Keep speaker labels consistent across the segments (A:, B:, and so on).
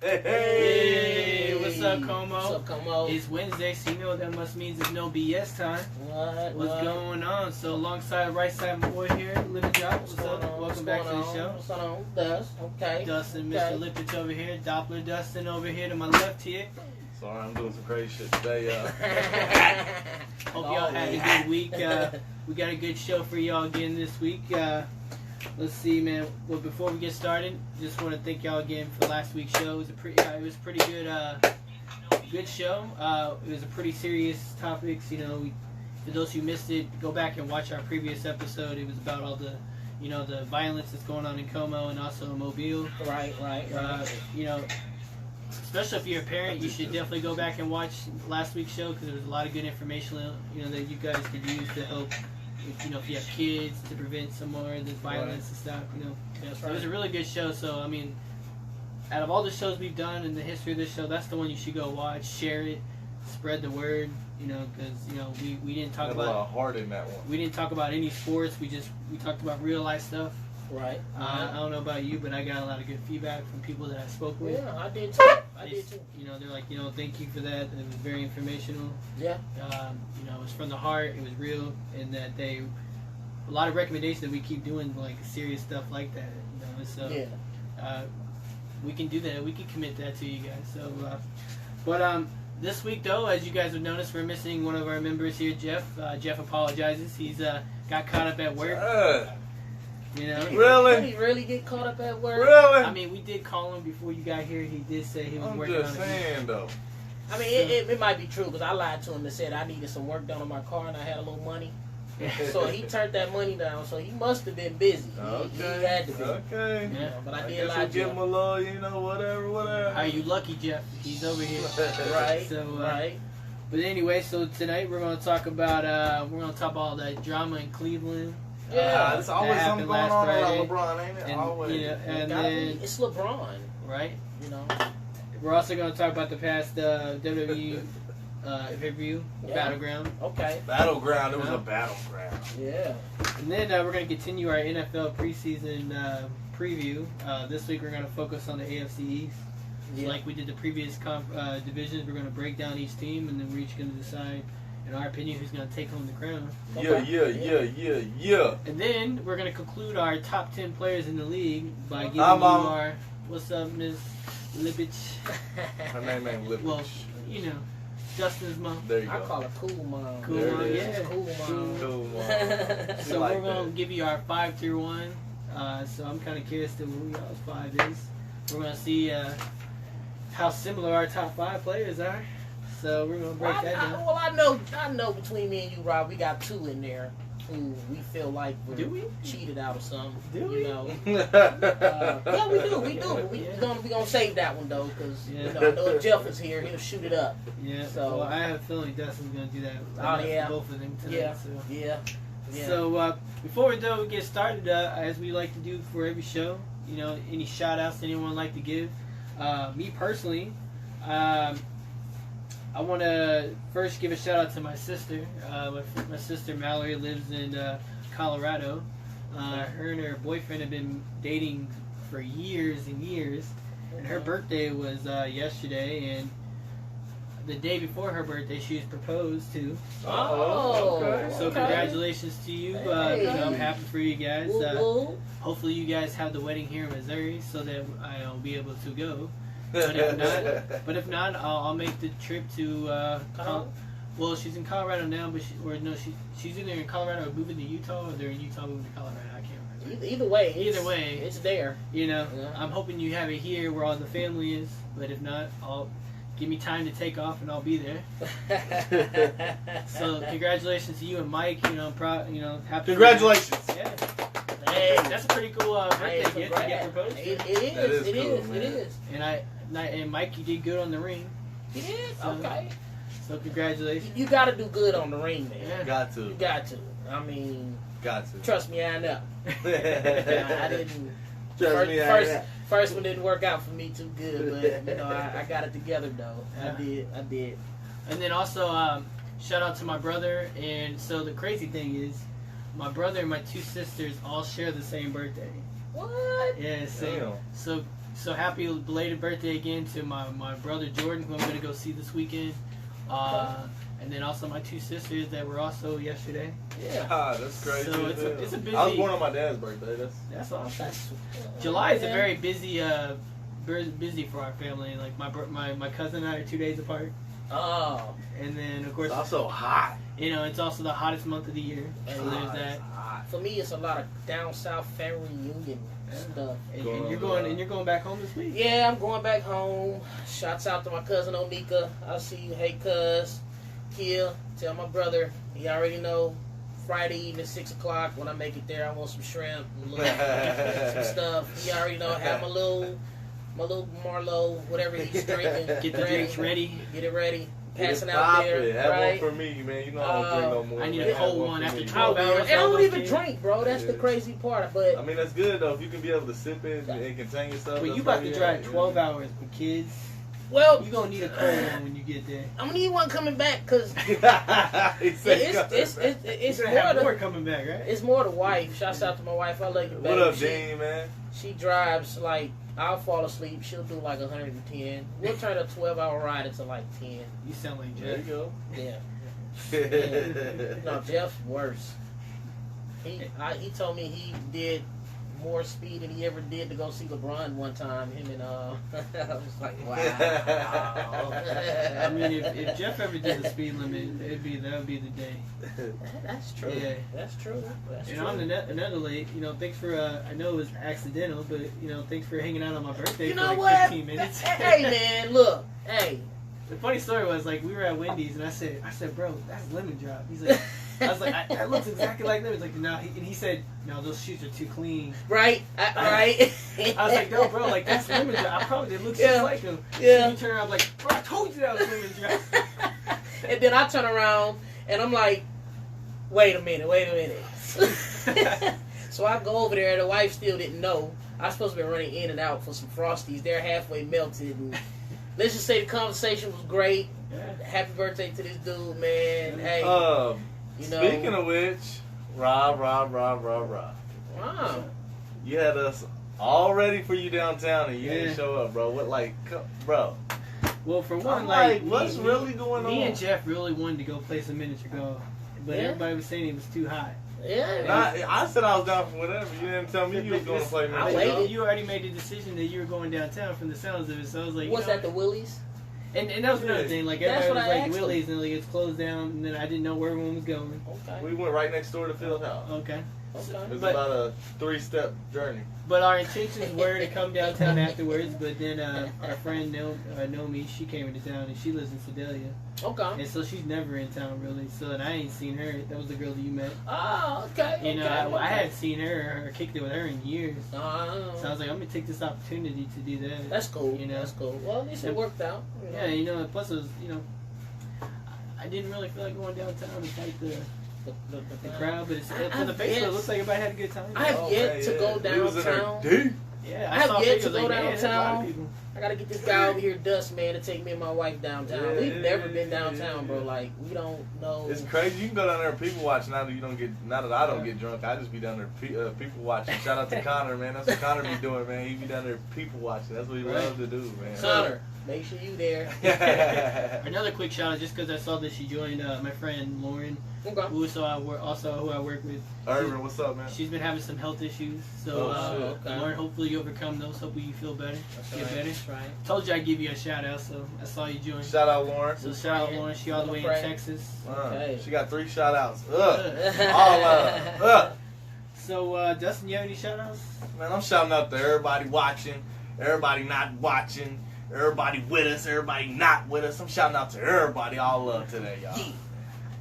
A: Hey, what's up, Como?
B: What's up, Como?
A: It's Wednesday, so you know what that must mean it's no BS time. What's going on? So alongside right side my boy here, Living Job. What's up? Welcome back to the show.
B: What's on? Dust. Okay.
A: Dustin, Mr. Lippich over here. Doppler Dustin over here to my left here.
C: Sorry, I'm doing some crazy shit today.
A: Hope y'all had a good week. We got a good show for y'all again this week. Let's see, man. Well, before we get started, just want to thank y'all again for last week's show. It was pretty good. Good show. It was a pretty serious topics. You know, for those who missed it, go back and watch our previous episode. It was about all the, the violence that's going on in Como and also in Mobile.
B: Right.
A: Especially if you're a parent, you should definitely go back and watch last week's show because there was a lot of good information, that you guys could use to help. If you have kids, to prevent some more of this violence and stuff, So it was a really good show. So, I mean, out of all the shows we've done in the history of this show, that's the one you should go watch, share it, spread the word, because, we didn't talk about...
C: a lot of heart in that one.
A: We didn't talk about any sports. We talked about real life stuff.
B: Right.
A: I don't know about you, but I got a lot of good feedback from people that I spoke with.
B: Yeah, I did too.
A: They're like, thank you for that. It was very informational.
B: Yeah.
A: It was from the heart. It was real, and that a lot of recommendations that we keep doing, like serious stuff like that. So we can do that. We can commit that to you guys. So, but this week though, as you guys have noticed, we're missing one of our members here, Jeff. Jeff apologizes. He's got caught up at work.
C: Really?
B: Did he really get caught up at work?
C: Really?
A: I mean, we did call him before you got here. He did say he was working
C: on it.
A: on
C: I'm just saying, though.
B: I mean, it might be true because I lied to him and said I needed some work done on my car and I had a little money. So he turned that money down. So he must have been busy.
C: Okay.
B: He had to be.
C: Okay.
B: Yeah, but I did
C: guess
B: lie
C: we'll
B: to
C: give
B: him.
C: him a little, whatever.
A: Are you lucky, Jeff? He's over here.
B: Right.
A: So,
B: right.
A: But anyway, so tonight we're going to talk about all that drama in Cleveland.
B: Yeah,
C: there's always something going on around LeBron, ain't it?
A: And,
C: always.
A: And then
B: it's LeBron,
A: right?
B: We're
A: We're also going to talk about the past WWE pay-per-view Battleground.
B: Okay.
C: Battleground. It was a battleground.
B: Yeah.
A: And then we're going to continue our NFL preseason preview. This week we're going to focus on the AFC East. So like we did the previous divisions, we're going to break down each team, and then we're each going to decide, in our opinion, who's going to take home the crown.
C: Okay. Yeah.
A: And then we're going to conclude our top 10 players in the league by giving you our... What's up, Miss Lippich?
C: Her name ain't Lippich.
A: Well, Justin's mom.
C: There you go.
B: I call her Cool Mom.
A: Cool Mom, yeah.
B: Cool Mom.
C: Cool mom.
A: So we're going to give you our 5 through 1. So I'm kind of curious to who y'all's 5 is. We're going to see how similar our top 5 players are. So we're going to break that down.
B: Well, I know between me and you, Rob, we got 2 in there who we feel like were cheated out of something.
A: Do we?
B: Yeah, we do. We're gonna save that one though, because I know if Jeff was here, he'll shoot it up.
A: Yeah.
B: So
A: well, I have a feeling Dustin's gonna do that. Both of them tonight.
B: Yeah.
A: So before we get started, as we like to do for every show, any shout outs anyone would like to give? Me personally, I want to first give a shout out to my sister. My sister Mallory lives in Colorado. Her and her boyfriend have been dating for years and years. And her birthday was yesterday, and the day before her birthday, she was proposed to.
B: Okay.
A: So congratulations to you. I'm happy for you guys. Hopefully you guys have the wedding here in Missouri so that I'll be able to go. But if not, I'll make the trip to. Well, she's in Colorado now, but she's either in Colorado or moving to Utah, or they're in Utah moving to Colorado. I can't remember.
B: Either way, it's there.
A: I'm hoping you have it here where all the family is. But if not, give me time to take off and I'll be there. So congratulations to you and Mike. I'm proud. Happy.
C: Congratulations.
A: Yeah. Hey, that's a pretty cool birthday gift to get proposed to.
B: It is.
A: And Mike, you did good on the ring.
B: He did? Okay.
A: So congratulations.
B: You got to do good on the ring, man.
A: Yeah.
C: Got to.
B: You got to. I mean,
C: got to.
B: Trust me, I know. I didn't. First one didn't work out for me too good, but I got it together though. Yeah. I did.
A: And then also shout out to my brother. And so the crazy thing is, my brother and my 2 sisters all share the same birthday.
B: What?
A: Yeah. So So happy belated birthday again to my brother Jordan, who I'm gonna go see this weekend. And then also my 2 sisters that were also yesterday.
B: Yeah.
C: That's crazy.
A: So it's a busy.
C: I was born on my dad's birthday.
A: That's awesome. July is a very busy for our family. Like my cousin and I are 2 days apart.
B: Oh.
A: And then of course
C: It's also hot.
A: You know, it's also the hottest month of the year. So there's that.
B: For me, it's a lot of down south family reunion stuff.
A: And you're going back home this week.
B: Yeah, I'm going back home. Shouts out to my cousin Onika. I'll see you. Hey, cuz. Kia, tell my brother. He already know. Friday evening, 6 o'clock. When I make it there, I want some shrimp, some stuff. He already know. Have my little Marlowe, whatever he's drinking.
A: Get the drinks ready.
B: Get it ready.
C: Get
B: Passing
C: it
B: out there.
C: Have
B: right?
C: one for me, man. You know I don't drink no more.
A: I need
C: man.
A: a cold
C: Have
A: one
C: for
A: after
C: me.
A: 12 hours.
B: And I don't even drink, bro. That's the crazy part. But
C: I mean, that's good though. If you can be able to sip it and contain yourself.
A: But you about to drive 12 hours with kids.
B: well,
A: You're going to need a cold one when you get there.
B: I'm gonna need one coming back because it's
A: You're going to
B: more
A: have more
B: the
A: coming back, right?
B: it's more the wife. Shouts out to my wife. I love you, baby.
C: What up, Dean, man?
B: She drives like I'll fall asleep. She'll do like 110. We'll turn a 12-hour ride into like 10.
A: You sound like
C: There
A: Jeff.
C: you go.
B: Yeah. No, Jeff's worse. He told me he did more speed than he ever did to go see LeBron one time. Him and I was like, wow.
A: I mean, if Jeff ever did the speed limit, that would be the day.
B: That's true.
A: Yeah.
B: That's true. That's
A: And
B: true.
A: on another late, thanks for, I know it was accidental, but, thanks for hanging out on my birthday
B: You
A: for
B: know
A: like
B: what?
A: 15 minutes.
B: Hey, man, look. Hey.
A: The funny story was, like, we were at Wendy's, and I said, bro, that's lemon drop. He's like, I was like, that looks exactly like lemon. He's like, no. And he said, no, those shoes are too clean.
B: Right? Right?
A: I was like, no, bro, like, that's lemon drop. I probably did look just like him.
B: Yeah.
A: And you turn around, like, bro, I told you that was lemon drop.
B: And then I turn around, and I'm like, wait a minute. So I go over there, and the wife still didn't know. I was supposed to be running in and out for some Frosties. They're halfway melted. And let's just say the conversation was great.
A: Yeah.
B: Happy birthday to this dude, man. Hey,
C: Speaking of which, Rob.
B: Wow.
C: You had us all ready for you downtown and you didn't show up, bro. Bro?
A: Well, for one,
C: I'm
A: like,
C: what's really going on?
A: Me and Jeff really wanted to go play some miniature golf, but everybody was saying it was too hot.
B: Yeah.
C: I said I was down for whatever. You didn't tell me you was going to play
B: I
C: me.
B: waited.
A: You already made the decision that you were going downtown from the sounds of it, so I was like,
B: Was that the Willie's?
A: And that was another thing. Like,
B: That's
A: everybody was
B: what I
A: like
B: asked
A: Willie's, and like it's closed down, and then I didn't know where everyone was going.
B: Okay.
C: We went right next door to Phil's house.
A: Okay.
C: It was
A: But-
C: about a 3-step journey.
A: But our intentions were to come downtown afterwards. But then our friend Nomi, she came into town, and she lives in Sedalia,
B: Okay.
A: and so she's never in town really. So and I ain't seen her. That was the girl that you met.
B: Oh, okay.
A: You know, I hadn't seen her or kicked it with her in years. So I was like, I'm gonna take this opportunity to do that.
B: That's cool.
A: You know?
B: That's cool. Well, at least it worked out.
A: Yeah, plus it was, I didn't really feel like going downtown to fight the crowd, but from the Facebook, it looks like everybody had a good time.
B: I have yet to go downtown.
A: Yeah,
B: I have
A: saw
B: yet to
A: pictures
B: go
A: like, man, there's a lot of
B: downtown.
A: people.
B: I gotta get this guy over here, Dust, man, to take me and my wife downtown.
C: Yeah,
B: We've never been
C: yeah,
B: downtown, bro. Like, we don't know.
C: It's crazy. You can go down there and people watch now that you don't get. Now that I don't get drunk, I just be down there people watching. Shout out to Connor, man. That's what Connor be doing, man. He be down there people watching. That's what he loves to do, man.
B: Connor, make sure you there.
A: Another quick shout out, just because I saw that she joined my friend Lauren,
B: Okay.
A: who I work with.
C: Irvin, what's up, man?
A: She's been having some health issues, so
B: okay.
A: Lauren, hopefully you overcome those. Hopefully you feel better. Get better.
B: That's right.
A: Told you I'd give you a shout out, so I saw you join.
C: Shout out, Lauren.
A: So shout out Lauren. She all the way in Texas.
B: Okay.
C: She got 3 shout outs. All
A: So Dustin, you have any shout outs?
C: Man, I'm shouting out to everybody watching, everybody not watching, everybody with us, everybody not with us. I'm shouting out to everybody. All love today, y'all.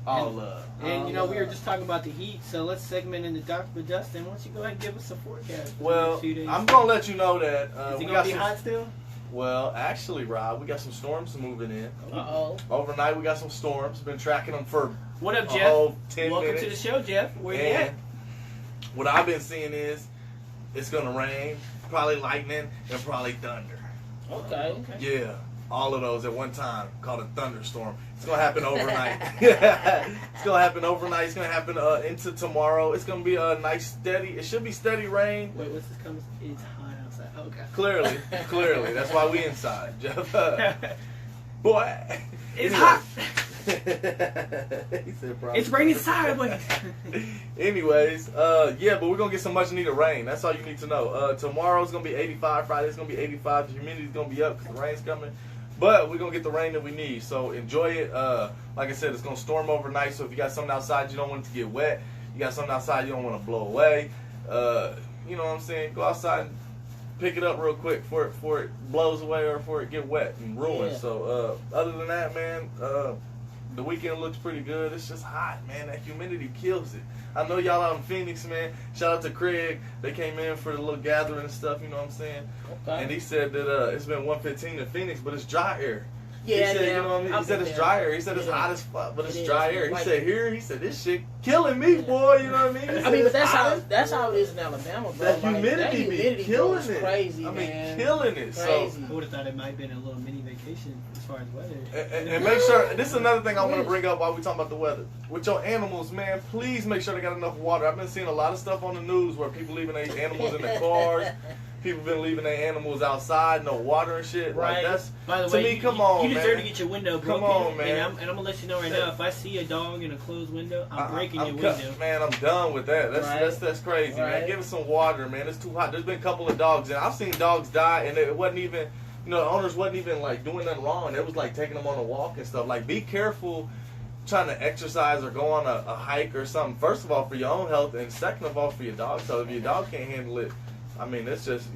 C: All love.
A: And we were just talking about the heat, so let's segment into Dr. Dustin. Why don't you go ahead and give us a forecast for
C: Well,
A: the 2 days?
C: I'm gonna let you know that
A: Is
C: we
A: it
C: got
A: gonna be
C: some.
A: hot still?
C: Well, actually, Rob, we got some storms moving in.
B: Uh-oh.
C: Overnight, we got some storms. Been tracking them for
A: What up,
C: a
A: Jeff?
C: whole 10
A: Welcome
C: minutes.
A: to the show, Jeff. Where you
C: And
A: at?
C: what I've been seeing is it's gonna rain, probably lightning, and probably thunder.
B: Okay.
C: Yeah, all of those at one time, called a thunderstorm. It's gonna happen overnight. It's gonna happen overnight. It's gonna happen into tomorrow. It's gonna be a nice steady. It should be steady rain.
A: Wait, what's this coming? It's hot outside. Okay.
C: Clearly. That's why we inside, Jeff. Boy.
A: It's hot.
C: He said probably.
A: It's raining sideways.
C: Anyways, yeah, but we're gonna get some much needed rain. That's all you need to know. Tomorrow's gonna be 85. Friday's gonna be 85. The humidity's gonna be up because the rain's coming. But we're gonna get the rain that we need. So enjoy it. Like I said, it's gonna storm overnight. So if you got something outside you don't want it to get wet, you got something outside you don't want to blow away. You know what I'm saying? Go outside and pick it up real quick before it blows away or before it get wet and ruined.
B: Yeah.
C: So other than that, man, the weekend looks pretty good. It's just hot, man. That humidity kills it. I know y'all out in Phoenix, man. Shout out to Craig. They came in for the little gathering and stuff, you know what I'm saying?
B: Okay.
C: And he said that it's been 115 in Phoenix, but it's dry air.
B: Yeah,
C: he said,
B: yeah.
C: You know what I mean? He said it's dry air. He said it's hot as fuck, but it's
B: It
C: dry
B: is.
C: air. He
B: Like-
C: said here, he said this shit killing me, boy. You know what I mean? He said
B: I mean, but
C: it's
B: that's
C: hot
B: how
C: as
B: that's
C: fuck.
B: how it is in Alabama, bro.
C: That
B: Like,
C: humidity be
B: bro,
C: killing
B: is
C: it.
B: crazy,
C: I mean,
B: man.
C: killing it.
B: Crazy.
A: I would have thought it might have been a little mini vacation as far as weather.
C: And make sure, this is another thing I want to bring up while we talking about the weather. With your animals, man, please make sure they got enough water. I've been seeing a lot of stuff on the news where people leaving their animals in their cars. People been leaving their animals outside, no water and shit.
B: Right.
C: Like that's
A: By the
C: to
A: way,
C: me. Come on,
A: you deserve
C: man.
A: to get your window
C: Come
A: broken.
C: on, man.
A: And I'm gonna let you know right now. If I see a dog in a closed window, I'm breaking your window.
C: Man, I'm done with that.
B: Right.
C: That's crazy, man.
B: Right.
C: Give it some water, man. It's too hot. There's been a couple of dogs, and I've seen dogs die, and it wasn't even, the owners wasn't even like doing nothing wrong. It was like taking them on a walk and stuff. Like, be careful trying to exercise or go on a hike or something. First of all, for your own health, and second of all, for your dog. So if your dog can't handle it, I mean, it's just,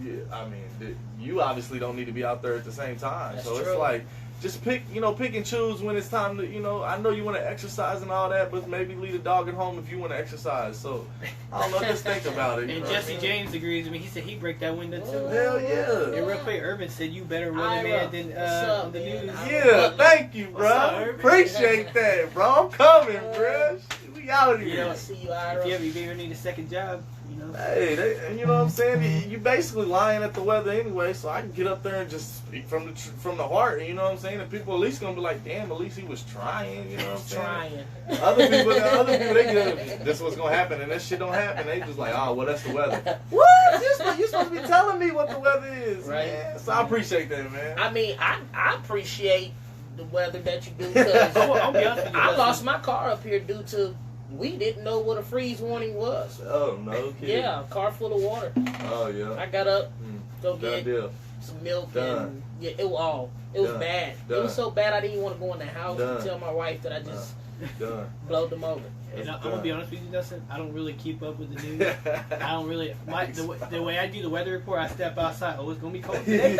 C: you obviously don't need to be out there at the same time.
B: That's
C: so
B: true.
C: it's like, just pick and choose when it's time to, I know you want to exercise and all that, but maybe leave the dog at home if you want to exercise. So, I don't know, just think about it. You
A: And
C: know what I
A: Jesse
C: mean?
A: James agrees with me. He said he'd break that window too.
C: Hell yeah.
A: And real quick, Irvin said you better run
B: Ira,
A: man than
B: what's up,
A: on the
B: man?
A: news.
C: Yeah, thank you,
A: What's up,
C: bro.
A: Irvin?
C: Appreciate that, bro. I'm coming, bro. We out
A: You
C: here.
A: know,
B: I see you,
A: If
B: Ira.
A: you ever need a second job,
C: Hey, you know what I'm saying? You basically lying at the weather anyway, so I can get up there and just speak from the heart. You know what I'm saying? And people at least gonna be like, damn, at least he was trying. You know what I'm saying?
B: Trying.
C: Other people, they just, this what's gonna happen, and this shit don't happen. They just like, oh, well, that's the weather. What? You're supposed to be telling me what the weather is,
B: Right.
C: man. So I appreciate that, man.
B: I mean, I appreciate the weather that you do because
A: I'll be honest with you.
B: I lost my car up here due to we didn't know what a freeze warning was.
C: Oh no, kid.
B: Yeah, a car full of water.
C: Oh yeah.
B: I got up, go
C: Done
B: get
C: deal.
B: some milk,
C: Done.
B: and yeah, it was
C: Done.
B: bad.
C: Done.
B: It was so bad I didn't want to go in the house
C: Done.
B: and tell my wife that I just
C: Done.
B: blowed them over.
A: And I'm gonna be honest with you, Dustin. I don't really keep up with the news. I don't really. The way I do the weather report, I step outside. Oh, it's gonna be cold today.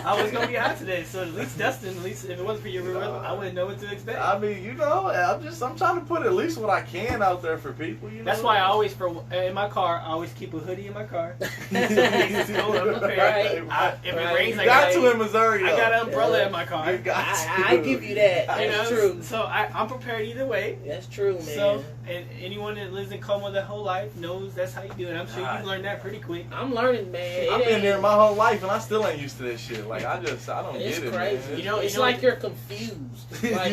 A: I was gonna be hot today, so at least Dustin. At least if it wasn't for your weather, I wouldn't know what to expect.
C: I mean, I'm trying to put at least what I can out there for people.
A: That's why I always, in my car, I always keep a hoodie in my car. So it's cold, I'm prepared.
B: Right.
A: If it rains,
C: You
A: I
C: got
A: got
C: to in Missouri.
A: I got
C: though.
A: an umbrella in my car.
C: You got
B: I give you that.
A: You
B: That's
A: know,
B: true.
A: So I'm prepared either way.
B: That's true, man.
A: So, and anyone that lives in Como their whole life knows that's how you do it. I'm sure
C: God.
A: you learned that pretty quick.
B: I'm learning, man.
C: I've been there my whole life and I still ain't used to this shit. Like I don't
B: It's
C: get it,
B: crazy.
C: man.
B: It's like you're confused. Like,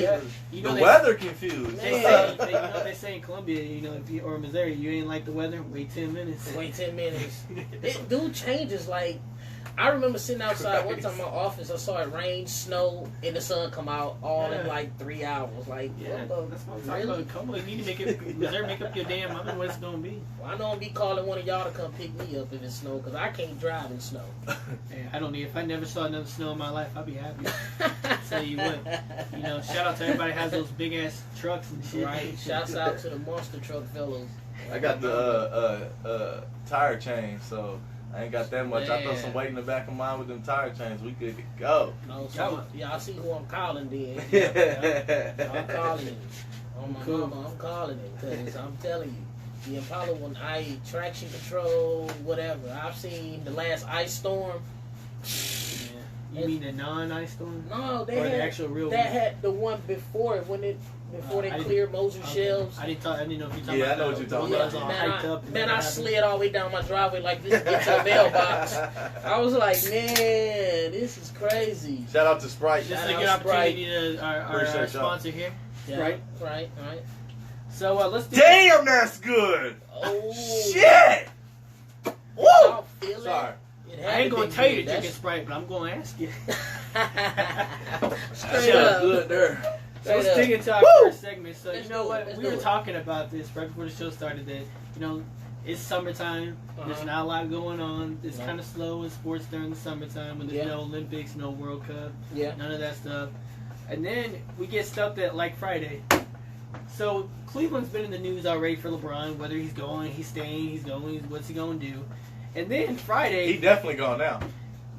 A: You
C: the
A: know
C: weather confused.
A: They say, you know they say in Columbia, or Missouri, you ain't like the weather, wait 10 minutes.
B: wait 10 minutes. It do changes. Like, I remember sitting outside one time in my office. I saw it rain, snow, and the sun come out all in like 3 hours. Like,
A: Yeah,
B: what
A: that's
B: the,
A: what I'm talking
B: really?
A: about. Como, you need to make it, Missouri, make up your damn mind what it's gonna be.
B: Well, I know I'll be calling one of y'all to come pick me up if it's snow, because I can't drive in snow.
A: And I don't need. If I never saw another snow in my life, I'd be happy. Tell you what, shout out to everybody who has those big ass trucks and shit.
B: Right? Shouts out to the monster truck fellows.
C: I got the tire chain, so I ain't got that much. I throw
B: Man.
C: some weight in the back of mine with them tire chains. We good to go.
B: No, so y'all see who I'm calling then. I'm calling him. On my mama, I'm calling him because I'm telling you, the Impala one, traction control, whatever. I've seen the last ice storm.
A: Yeah. You mean the non-ice storm?
B: No,
A: Or
B: they
A: the
B: had
A: actual real
B: that
A: one?
B: had the one before it before they
A: I didn't-
B: cleared Mosul
A: Okay.
B: shelves.
A: I didn't know if you're talking
C: Yeah,
A: about
C: I know what you're talking
A: the
C: about.
A: one
B: Yeah,
A: that was all hyped up. and
B: man, I
A: happened.
B: slid all the way down my driveway like this into a mailbox. I was like, man, this is crazy.
C: Shout out to Sprite.
A: This is
B: Shout
A: a
B: out
A: good opportunity to our
C: Appreciate y'all.
A: sponsor here.
B: Yeah,
A: Right.
B: right.
A: So let's do.
C: Damn, that's good.
B: Oh,
C: Shit. Woo.
B: Y'all feel
C: Sorry.
B: that?
A: I ain't gonna tell you to drink a Sprite, but I'm gonna ask you.
B: Straight up.
C: Good there.
A: So let's dig into our first segment. So
B: Let's
A: you know
B: do it.
A: what?
B: Let's
A: We
B: do
A: were
B: it.
A: talking about this right before the show started that, it's summertime. There's not a lot going on. It's kind of slow in sports during the summertime when there's no Olympics, no World Cup, none of that stuff. And then we get stuff that like Friday. So Cleveland's been in the news already for LeBron, whether he's going, he's staying, he's going, what's he going to do. And then Friday...
C: He definitely gone now.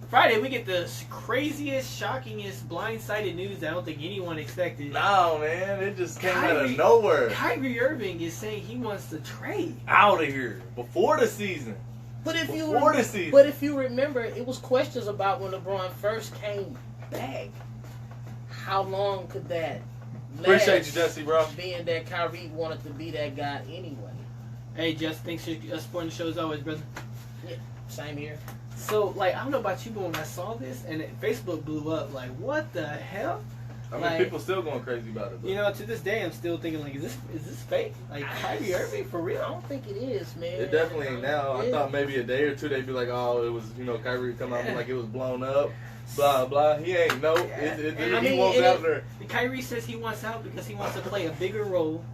A: Friday, we get the craziest, shockingest, blindsided news that I don't think anyone expected.
C: No, man. It just came out of nowhere.
A: KYRIE Irving is saying he wants to trade.
C: Out of here. Before the season.
B: But if you remember, it was questions about when LeBron first came back. How long could that last?
C: Appreciate you, Jesse, bro.
B: Being that Kyrie wanted to be that guy anyway.
A: Hey, Jess, thanks for supporting the show as always, brother.
B: Yeah, same here.
A: So, I don't know about you, but when I saw this, and Facebook blew up, what the hell?
C: I mean, people still going crazy about it. But.
A: To this day, I'm still thinking, is this fake? KYRIE Irving, for real?
B: I don't think it is, man.
C: It definitely ain't now. I thought maybe a day or two they'd be like, oh, it was, Kyrie come out like it was blown up, blah, blah. He ain't, no. He wants out there.
A: Kyrie says he wants out because he wants to play a bigger role.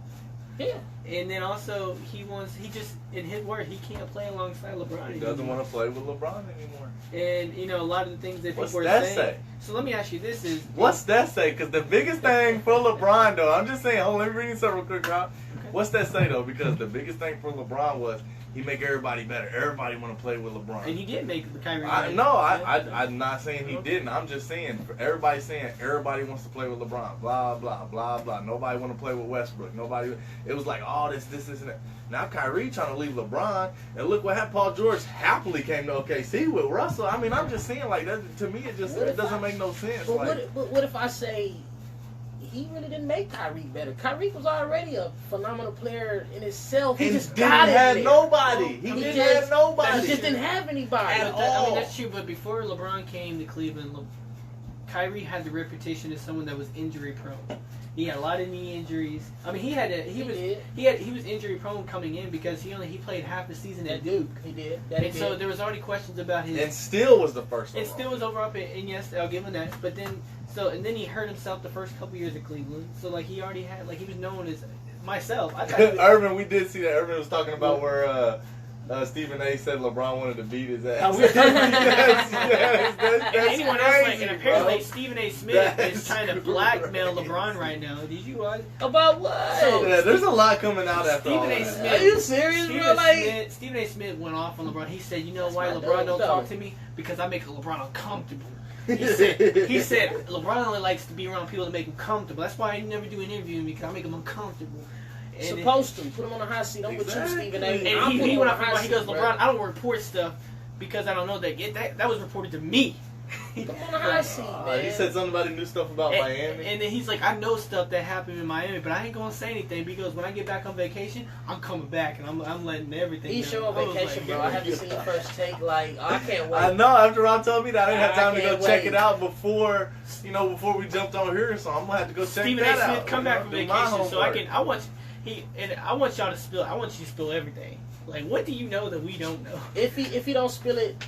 B: Yeah.
A: And then also, in his word, he can't play alongside LeBron.
C: He doesn't want to play with LeBron anymore.
A: And, a lot of the things that people
C: What's
A: are
C: that
A: saying.
C: say?
A: So let me ask you this
C: What's that say? Because the biggest thing for LeBron, though, I'm just saying, hold on, let me read this up real quick, Rob. Okay. What's that say, though? Because the biggest thing for LeBron was he make everybody better. Everybody want to play with LeBron.
A: And he did make Kyrie better.
C: No, I'm not saying he didn't. I'm just saying, everybody's saying everybody wants to play with LeBron. Blah, blah, blah, blah. Nobody want to play with Westbrook. Nobody. It was like, oh, this, and that. Now Kyrie trying to leave LeBron, and look what happened. Paul George happily came to OKC with Russell. I mean, I'm just saying, that to me, it doesn't make no sense.
B: But what if I say he really didn't make Kyrie better? Kyrie was already a phenomenal player in itself. He just
C: didn't have nobody. He didn't have nobody.
B: He just didn't have anybody
C: at all.
A: I mean, that's true. But before LeBron came to Cleveland, Kyrie had the reputation as someone that was injury prone. He had a lot of knee injuries. I mean, he was injury prone coming in because he played half the season at Duke.
B: He did.
A: So there was already questions about his.
C: And still was the first.
A: And still was over up, and yes, I'll give him that. But then, and then he hurt himself the first couple years at Cleveland. So he already had he was known as myself. I thought
C: Irvin, we did see that. Irvin was talking about where. Stephen A. said LeBron wanted to beat his ass.
A: Yes, and anyone else and apparently Stephen A. Smith is trying to blackmail LeBron right now. Did you watch?
B: About what?
A: So,
C: there's a lot coming out after all that.
B: Smith, are you serious,
A: Stephen A. Smith went off on LeBron. He said, "You know why LeBron don't talk to me? Because I make LeBron uncomfortable." He said LeBron only likes to be around people that make him comfortable. That's why I never do an interview with me because I make him uncomfortable. And
B: supposed to put him on the hot seat. I'm with you, Stephen A.
A: And he went off and he goes, LeBron, I don't report stuff because I don't know that was reported to me.
B: Put him on the hot seat, man.
C: He said something about he knew stuff about Miami.
A: And then he's like, I know stuff that happened in Miami, but I ain't gonna say anything because when I get back on vacation, I'm coming back and I'm letting everything.
B: He's sure on vacation, bro. I haven't seen the first take. I can't wait.
C: I know. After Rob told me that, I didn't have time to go check it out before we jumped on here. So I'm gonna have to go check that out.
A: Stephen A. Smith come back from vacation, so I want y'all to spill. I want you to spill everything. What do you know that we don't know?
B: If he don't spill it,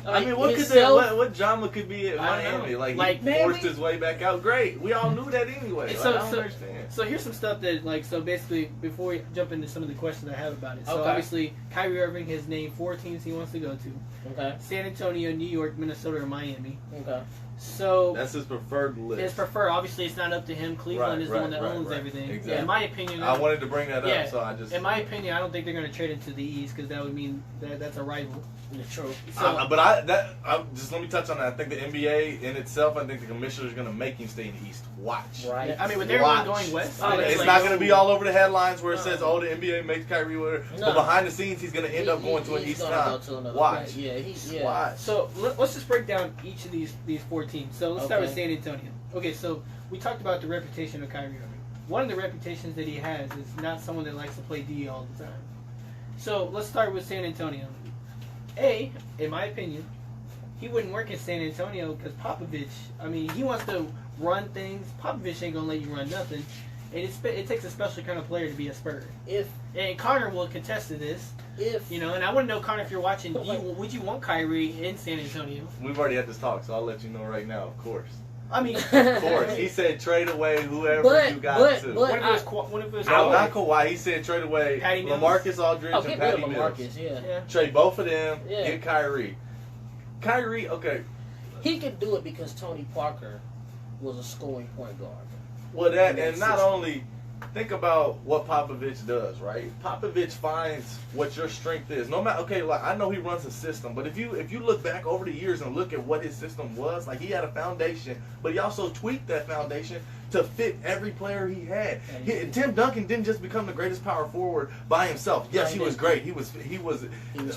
C: I mean, what drama could be at Miami? He forced his way back out. Great, we all knew that anyway. I don't understand.
A: So here's some stuff that so basically before we jump into some of the questions I have about it. So obviously, KYRIE Irving has named 4 teams he wants to go to.
B: Okay.
A: San Antonio, New York, Minnesota, or Miami.
B: Okay.
C: So that's his preferred list.
A: His preferred. Obviously, it's not up to him. Cleveland is the one that owns everything.
C: Exactly.
A: Yeah, in my opinion,
C: I wanted to bring that up. So I just.
A: In my opinion, I don't think they're going to trade into the East because that would mean that's a rival.
B: True.
A: So,
C: just let me touch on that. I think the NBA in itself, I think the commissioner is going to make him stay in the East. Watch.
B: Right.
A: I mean, with everyone going west,
C: it's not going to be all over the headlines where it says, "Oh, the NBA makes Kyrie whatever." No. But behind the scenes, he's going to end up going to an East town. Watch.
B: Yeah.
C: Watch.
A: So let's just break down each of these 4 teams. So let's start with San Antonio. Okay, so we talked about the reputation of KYRIE Irving. One of the reputations that he has is not someone that likes to play D all the time. So let's start with San Antonio. In my opinion, he wouldn't work in San Antonio because Popovich, he wants to run things. Popovich ain't going to let you run nothing. it takes a special kind of player to be a Spur. And Connor will contest to this. And I want to know, Connor, if you're watching, would you want Kyrie in San Antonio?
C: We've already had this talk, so I'll let you know right now. Of course.
A: I mean,
C: of course. He said trade away whoever you got to.
A: What if it was
C: no, not Kawhi. He said trade away
A: Patty
C: LaMarcus Aldridge and Patty Mills.
B: Yeah.
C: Trade both of them. Get Kyrie. Kyrie, okay.
B: He could do it because Tony Parker was a scoring point guard.
C: Well, that and not only think about what Popovich does, right? Popovich finds what your strength is. No matter, okay, like I know he runs a system, but if you look back over the years and look at what his system was, like he had a foundation, but he also tweaked that foundation to fit every player he had. Tim Duncan didn't just become the greatest power forward by himself. Yes, he was great. He was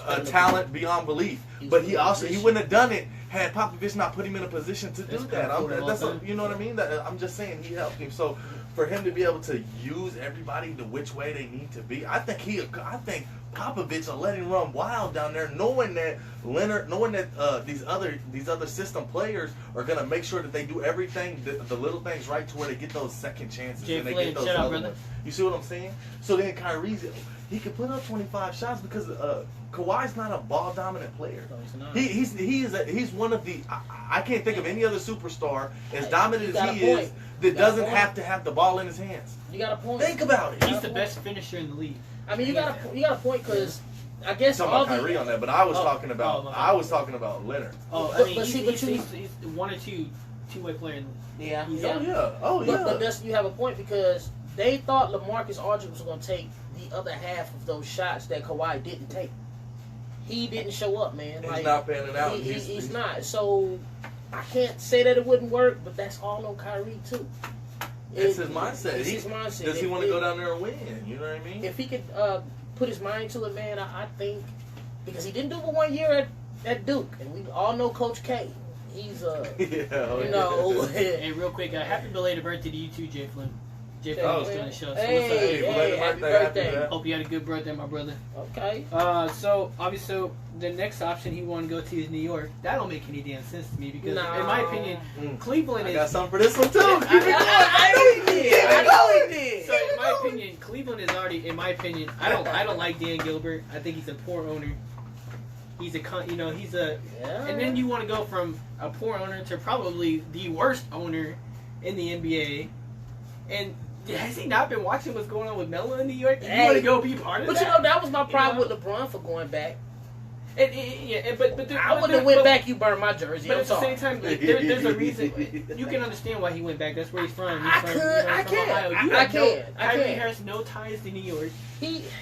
C: a talent beyond belief, but he wouldn't have done it had Popovich not put him in a position to do that. You know what I mean? I'm just saying he helped him. So for him to be able to use everybody the which way they need to be, I think Popovich will let him run wild down there, knowing that Leonard, these other system players are gonna make sure that they do everything, the little things right to where they get those second chances and they get those other ones. You see what I'm saying? So then Kyrie's, he can put up 25 shots because Kawhi's not a ball dominant player.
B: No,
C: he's not. He's one of the. I can't think of any other superstar as dominant as he is that doesn't have to have the ball in his hands.
B: You got a point.
C: Think about it.
A: He's the best finisher in the league.
B: I mean, you got a point because I guess
C: I'm talking about Kyrie on that, but I was talking about Leonard.
A: He's one or two-way player.
B: Yeah. But you have a point because they thought LaMarcus Aldridge was going to take the other half of those shots that Kawhi didn't take. He didn't show up, man.
C: He's not panning out.
B: He's not. So I can't say that it wouldn't work, but that's all on Kyrie too.
C: It's his mindset.
B: It's his mindset.
C: Does he want to go down there and win? You know what I mean?
B: If he could put his mind to it, man, I think because he didn't do it for 1 year at Duke, and we all know Coach K. He's
A: Hey, real quick, happy belated birthday to you too, Jay Flynn. Jay Flynn was doing the show. So
B: happy birthday.
A: Hope you had a good birthday, my brother.
B: Okay.
A: So obviously, the next option he wanted to go to is New York. That don't make any damn sense to me because, in my opinion, Cleveland is.
C: I got something for this one too.
B: I know he did.
A: So in my opinion, Cleveland is already. In my opinion, I don't like Dan Gilbert. I think he's a poor owner. He's a. And then you want to go from a poor owner to probably the worst owner in the NBA, and. Has he not been watching what's going on with Melo in New York? You want to go be part of that?
B: But that was my problem with LeBron for going back.
A: But
B: I wouldn't have went back. You burned my jersey.
A: But at the same time, there's a reason. You can understand why he went back. That's where he's from. I can. Kyrie has no ties to New York.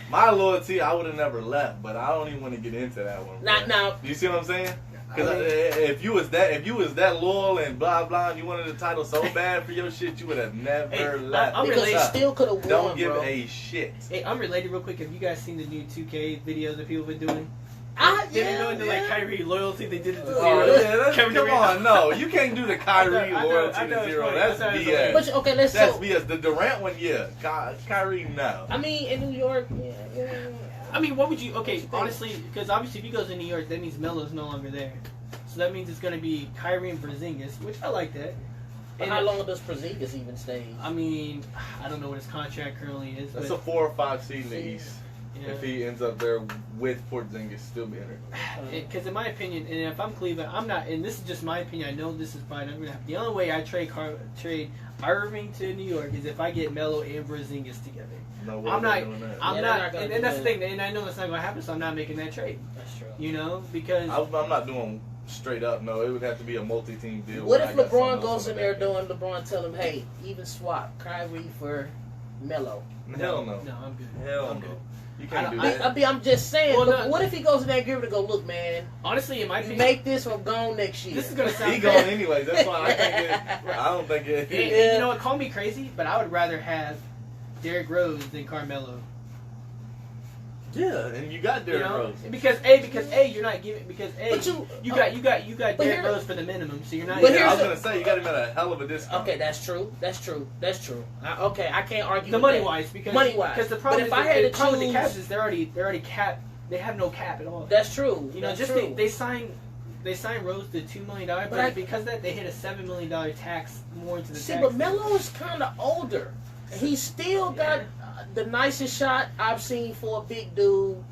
C: My loyalty, I would have never left, but I don't even want to get into that one.
B: Now,
C: you see what I'm saying? Because if you was that loyal and blah blah, and you wanted a title so bad for your shit, you would have never left.
B: Because they still could have won.
C: Don't give a shit.
A: Hey, I'm related real quick. Have you guys seen the new 2K videos that people have been doing? They've been doing the Kyrie loyalty. They did it to zero.
C: Come on, no, you can't do the Kyrie loyalty to zero. That's BS. That's BS. The Durant one, yeah. Kyrie, no.
B: I mean, in New York, yeah.
A: I mean, what would you... Okay, honestly, because obviously if he goes to New York, that means Melo's no longer there. So that means it's going to be Kyrie and Porzingis, which I like that.
B: And how long does Porzingis even stay?
A: I mean, I don't know what his contract currently is.
C: That's a 4 or 5 seed in the East. Yeah. If he ends up there with Porzingis still being there.
A: Because in my opinion, and if I'm Cleveland, I'm not... And this is just my opinion. I know this is probably not going to happen. The only way I trade Irving to New York is if I get Melo and Porzingis together.
C: No way
A: I'm not,
C: and
A: that's the thing, and I know that's not going to happen, so I'm not making that trade.
B: That's true.
A: You know, because
C: I'm not doing straight up. No, it would have to be a multi-team deal.
B: What if LeBron goes in there doing LeBron tell him, hey, even swap Kyrie for Melo?
C: Hell no.
A: No, I'm good.
C: Hell no. You can't do
B: that. I'm just saying. Well, what if he goes in there and give it to go? Look, man.
A: Honestly, in my opinion,
B: make this or gone next year.
A: This is gonna sound.
C: He gone anyway. That's why I don't think it.
A: You know what? Call me crazy, but I would rather have Derrick Rose than Carmelo.
C: Yeah, and you got Derrick Rose.
A: Because you're not giving you got Derrick Rose for the minimum, so you're not.
C: But I was gonna say you got him at a hell of a discount.
B: Okay, that's true. I can't argue
A: the
B: with
A: money
B: that.
A: wise because the problem with the Cavs is they're already capped. They have no cap at all.
B: That's true.
A: You know, they signed Rose to $2 million, but because of that they hit a $7 million tax more into the tax.
B: But Melo is kind of older. He still got the nicest shot I've seen for a big dude.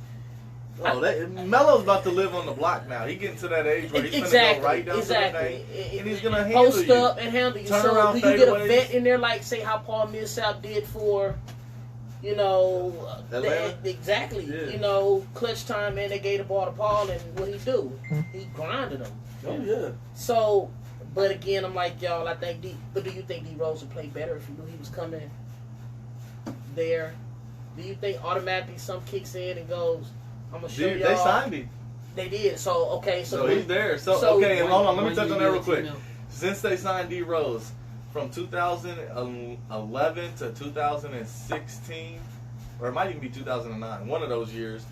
C: Oh, Melo's about to live on the block now. He getting to that age where he's going to go right down to the lane, and he's going to handle
B: post
C: you.
B: up and handle you.
C: Turn
B: So
C: around
B: do you get a
C: fadeaways.
B: vet in there like, say, how Paul Millsap did for, you know, exactly.
C: Yeah.
B: You know, clutch time, man, they gave the ball to Paul, and what he do? He grinded them.
C: Oh, yeah.
B: So, but again, I'm like, y'all, I think but do you think D Rose would play better if you knew he was coming there? Do you think automatically some kicks in and goes, I'm going to show y'all?
C: They signed him.
B: They did. So, okay. So
C: he's there. So okay, and hold on. Let me touch on that real quick. Since they signed D Rose from 2011 to 2016, or it might even be 2009, one of those years,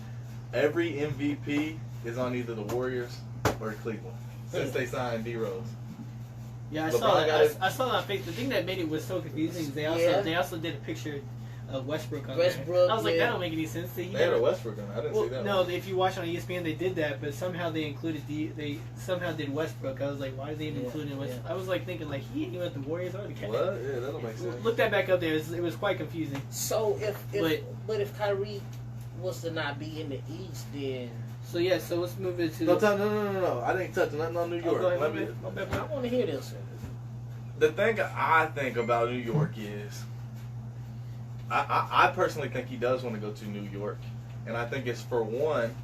C: every MVP is on either the Warriors or Cleveland since they signed D Rose.
A: Yeah, I
C: LeBron
A: saw
C: got
A: that.
C: it.
A: I saw that pic. The thing that made it was so confusing is they also did a picture of Westbrook on there. I was like, that don't make any sense.
C: They had a Westbrook on. I didn't see that.
A: No, if you watch on ESPN, they did that, but somehow they included they somehow did Westbrook. I was like, why did they even include him? Westbrook? I was like thinking like he ain't even what the Warriors are.
C: What? Yeah, that don't make sense.
A: Look that back up there. It was quite confusing.
B: So if Kyrie was to not be in the East, then
A: so let's move into
C: No. I didn't touch nothing on New York.
A: I
B: want to hear this.
C: The thing I think about New York is, I personally think he does want to go to New York, and I think it's for one,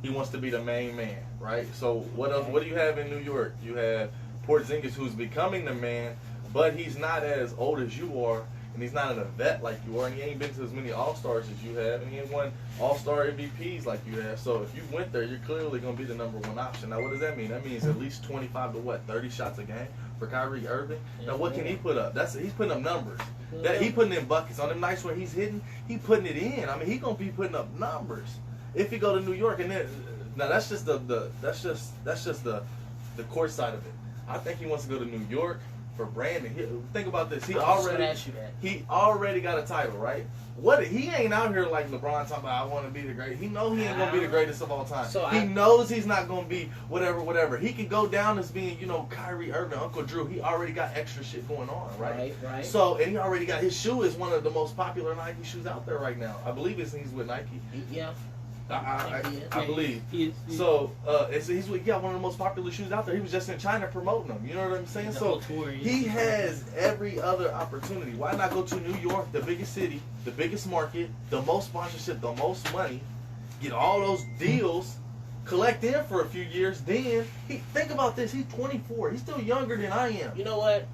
C: he wants to be the main man, right? So what else? What do you have in New York? You have Porzingis, who's becoming the man, but he's not as old as you are, and he's not a vet like you are, and he ain't been to as many All-Stars as you have, and he ain't won All-Star MVPs like you have. So if you went there, you're clearly going to be the number one option. Now, what does that mean? That means at least 25 to 30 shots a game for KYRIE Irving. Now, what can he put up? He's putting up numbers. He putting in buckets on them nights where he's hitting. He putting it in. I mean, he gonna be putting up numbers if he go to New York. And then now that's just the court side of it. I think he wants to go to New York for Brandon. Think about this. He already got a title, right? He ain't out here like LeBron talking about I want to be the greatest. He knows he ain't gonna be the greatest of all time. So he knows he's not gonna be whatever. He can go down as being, KYRIE Irving, Uncle Drew. He already got extra shit going on, right?
B: Right.
C: So and he already got his shoe is one of the most popular Nike shoes out there right now. I believe he's with Nike.
B: Yeah.
C: I believe. So he's one of the most popular shoes out there. He was just in China promoting them. You know what I'm saying? So he has every other opportunity. Why not go to New York, the biggest city, the biggest market, the most sponsorship, the most money, get all those deals, collect in for a few years. Then think about this. He's 24. He's still younger than I am.
B: You know what?